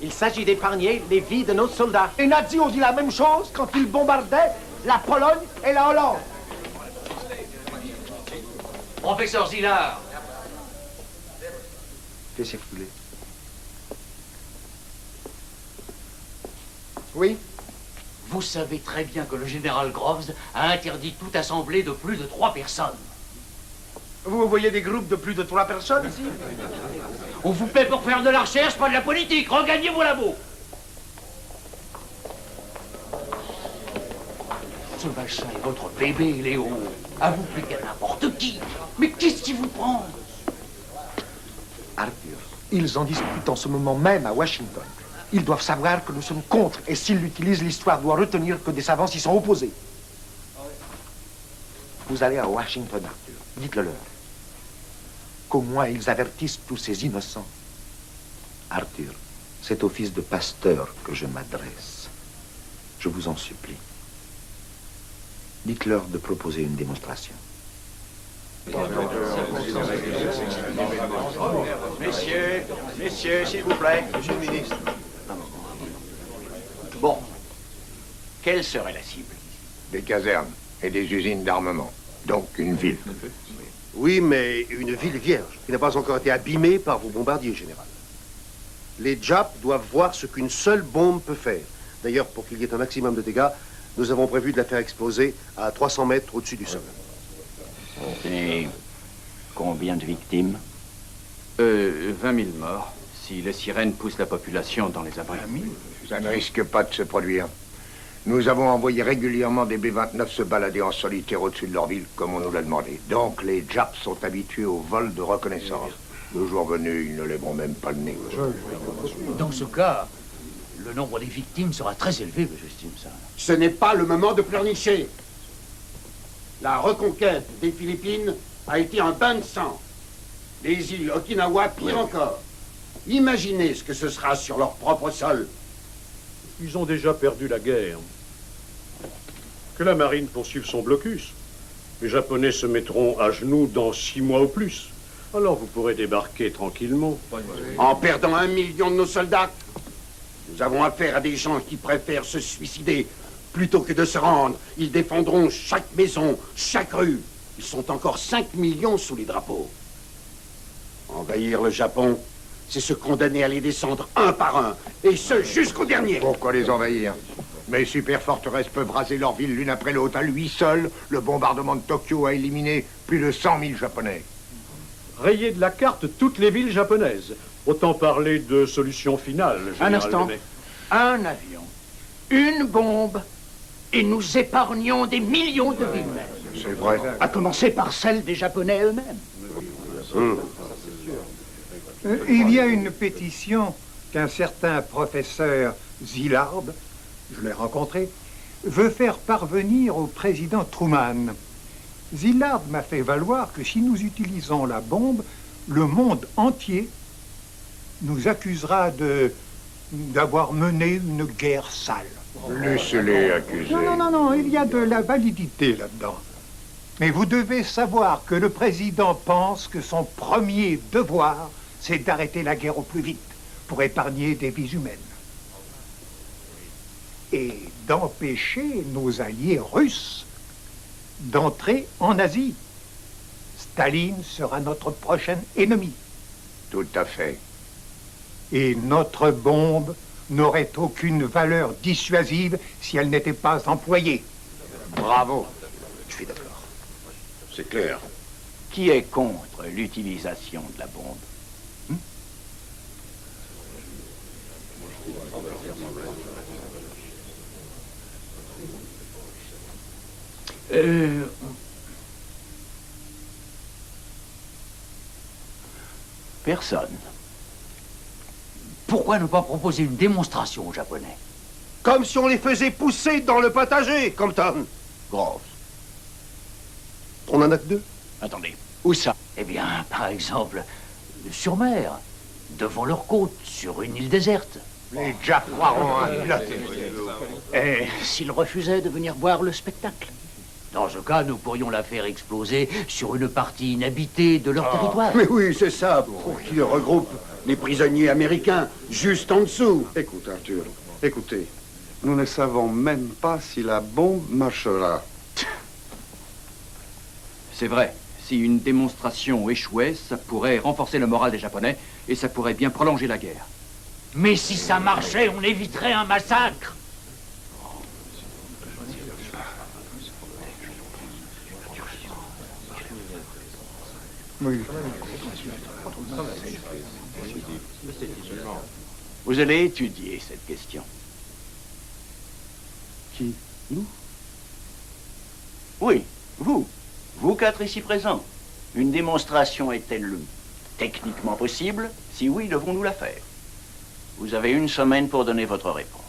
Il s'agit d'épargner les vies de nos soldats. Et Nazi ont dit la même chose quand ils bombardaient la Pologne et la Hollande. Professeur Zillard. Qu'est-ce que vous voulez? Oui? Vous savez très bien que le général Groves a interdit toute assemblée de plus de 3 personnes. Vous voyez des groupes de plus de 3 personnes ici? On vous paie pour faire de la recherche, pas de la politique. Regagnez vos labos. Ce machin est votre bébé, Léo. À vous plus qu'à n'importe qui. Mais qu'est-ce qui vous prend? Arthur, ils en discutent en ce moment même à Washington. Ils doivent savoir que nous sommes contre, et s'ils l'utilisent, l'histoire doit retenir que des savants s'y sont opposés. Vous allez à Washington, Arthur. Dites-le leur. Qu'au moins ils avertissent tous ces innocents. Arthur, c'est au fils de Pasteur que je m'adresse. Je vous en supplie. Dites-leur de proposer une démonstration. Messieurs, s'il vous plaît. Monsieur le ministre. Bon. Quelle serait la cible? Des casernes et des usines d'armement. Donc une ville. Oui, mais une ville vierge, qui n'a pas encore été abîmée par vos bombardiers, général. Les Japs doivent voir ce qu'une seule bombe peut faire. D'ailleurs, pour qu'il y ait un maximum de dégâts, nous avons prévu de la faire exploser à 300 mètres au-dessus du sol. Et combien de victimes? 20 000 morts, si les sirènes poussent la population dans les abris. Ça ne risque pas de se produire. Nous avons envoyé régulièrement des B-29 se balader en solitaire au-dessus de leur ville, comme on nous l'a demandé. Donc les Japs sont habitués au vol de reconnaissance. Le jour venu, ils ne lèveront même pas le nez. Dans ce cas, le nombre des victimes sera très élevé, j'estime ça. Ce n'est pas le moment de pleurnicher. La reconquête des Philippines a été un bain de sang. Les îles Okinawa, pire encore. Imaginez ce que ce sera sur leur propre sol. Ils ont déjà perdu la guerre. Que la marine poursuive son blocus. Les Japonais se mettront à genoux dans 6 mois au plus. Alors vous pourrez débarquer tranquillement. En perdant 1 million de nos soldats, nous avons affaire à des gens qui préfèrent se suicider plutôt que de se rendre. Ils défendront chaque maison, chaque rue. Ils sont encore 5 millions sous les drapeaux. Envahir le Japon, c'est se condamner à les descendre un par un, et ce jusqu'au dernier. Pourquoi les envahir? Mes super forteresses peuvent raser leur ville l'une après l'autre. À lui seul, le bombardement de Tokyo a éliminé plus de 100 000 Japonais. Rayer de la carte toutes les villes japonaises. Autant parler de solution finale, général Un instant. Lemay. Un avion, une bombe, et nous épargnons des millions de vies humaines. C'est vrai. À commencer par celles des Japonais eux-mêmes. Il y a une pétition qu'un certain professeur Szilard, je l'ai rencontré, veut faire parvenir au président Truman. Szilard m'a fait valoir que si nous utilisons la bombe, le monde entier nous accusera d'avoir mené une guerre sale. Laissez-les accuser. Non, il y a de la validité là-dedans. Mais vous devez savoir que le président pense que son premier devoir, c'est d'arrêter la guerre au plus vite, pour épargner des vies humaines. Et d'empêcher nos alliés russes d'entrer en Asie. Staline sera notre prochain ennemi. Tout à fait. Et notre bombe n'aurait aucune valeur dissuasive si elle n'était pas employée. Bravo. Je suis d'accord. C'est clair. Qui est contre l'utilisation de la bombe? Personne. Pourquoi ne pas proposer une démonstration aux Japonais? Comme si on les faisait pousser dans le potager, comme Tom. Grosse. On en a que deux. Attendez, où ça? Eh bien, par exemple, sur mer, devant leur côte, sur une île déserte. Les Japs croiront un pilote. Et s'ils refusaient de venir voir le spectacle? Dans ce cas, nous pourrions la faire exploser sur une partie inhabitée de leur territoire. Mais oui, c'est ça, pour qu'ils regroupent les prisonniers américains juste en dessous. Écoute, Arthur, écoutez, nous ne savons même pas si la bombe marchera. C'est vrai. Si une démonstration échouait, ça pourrait renforcer le moral des Japonais et ça pourrait bien prolonger la guerre. Mais si ça marchait, on éviterait un massacre. Oui. Vous allez étudier cette question. Qui? Nous? Oui, vous. Vous quatre ici présents. Une démonstration est-elle techniquement possible? Si oui, devons-nous la faire? Vous avez une semaine pour donner votre réponse.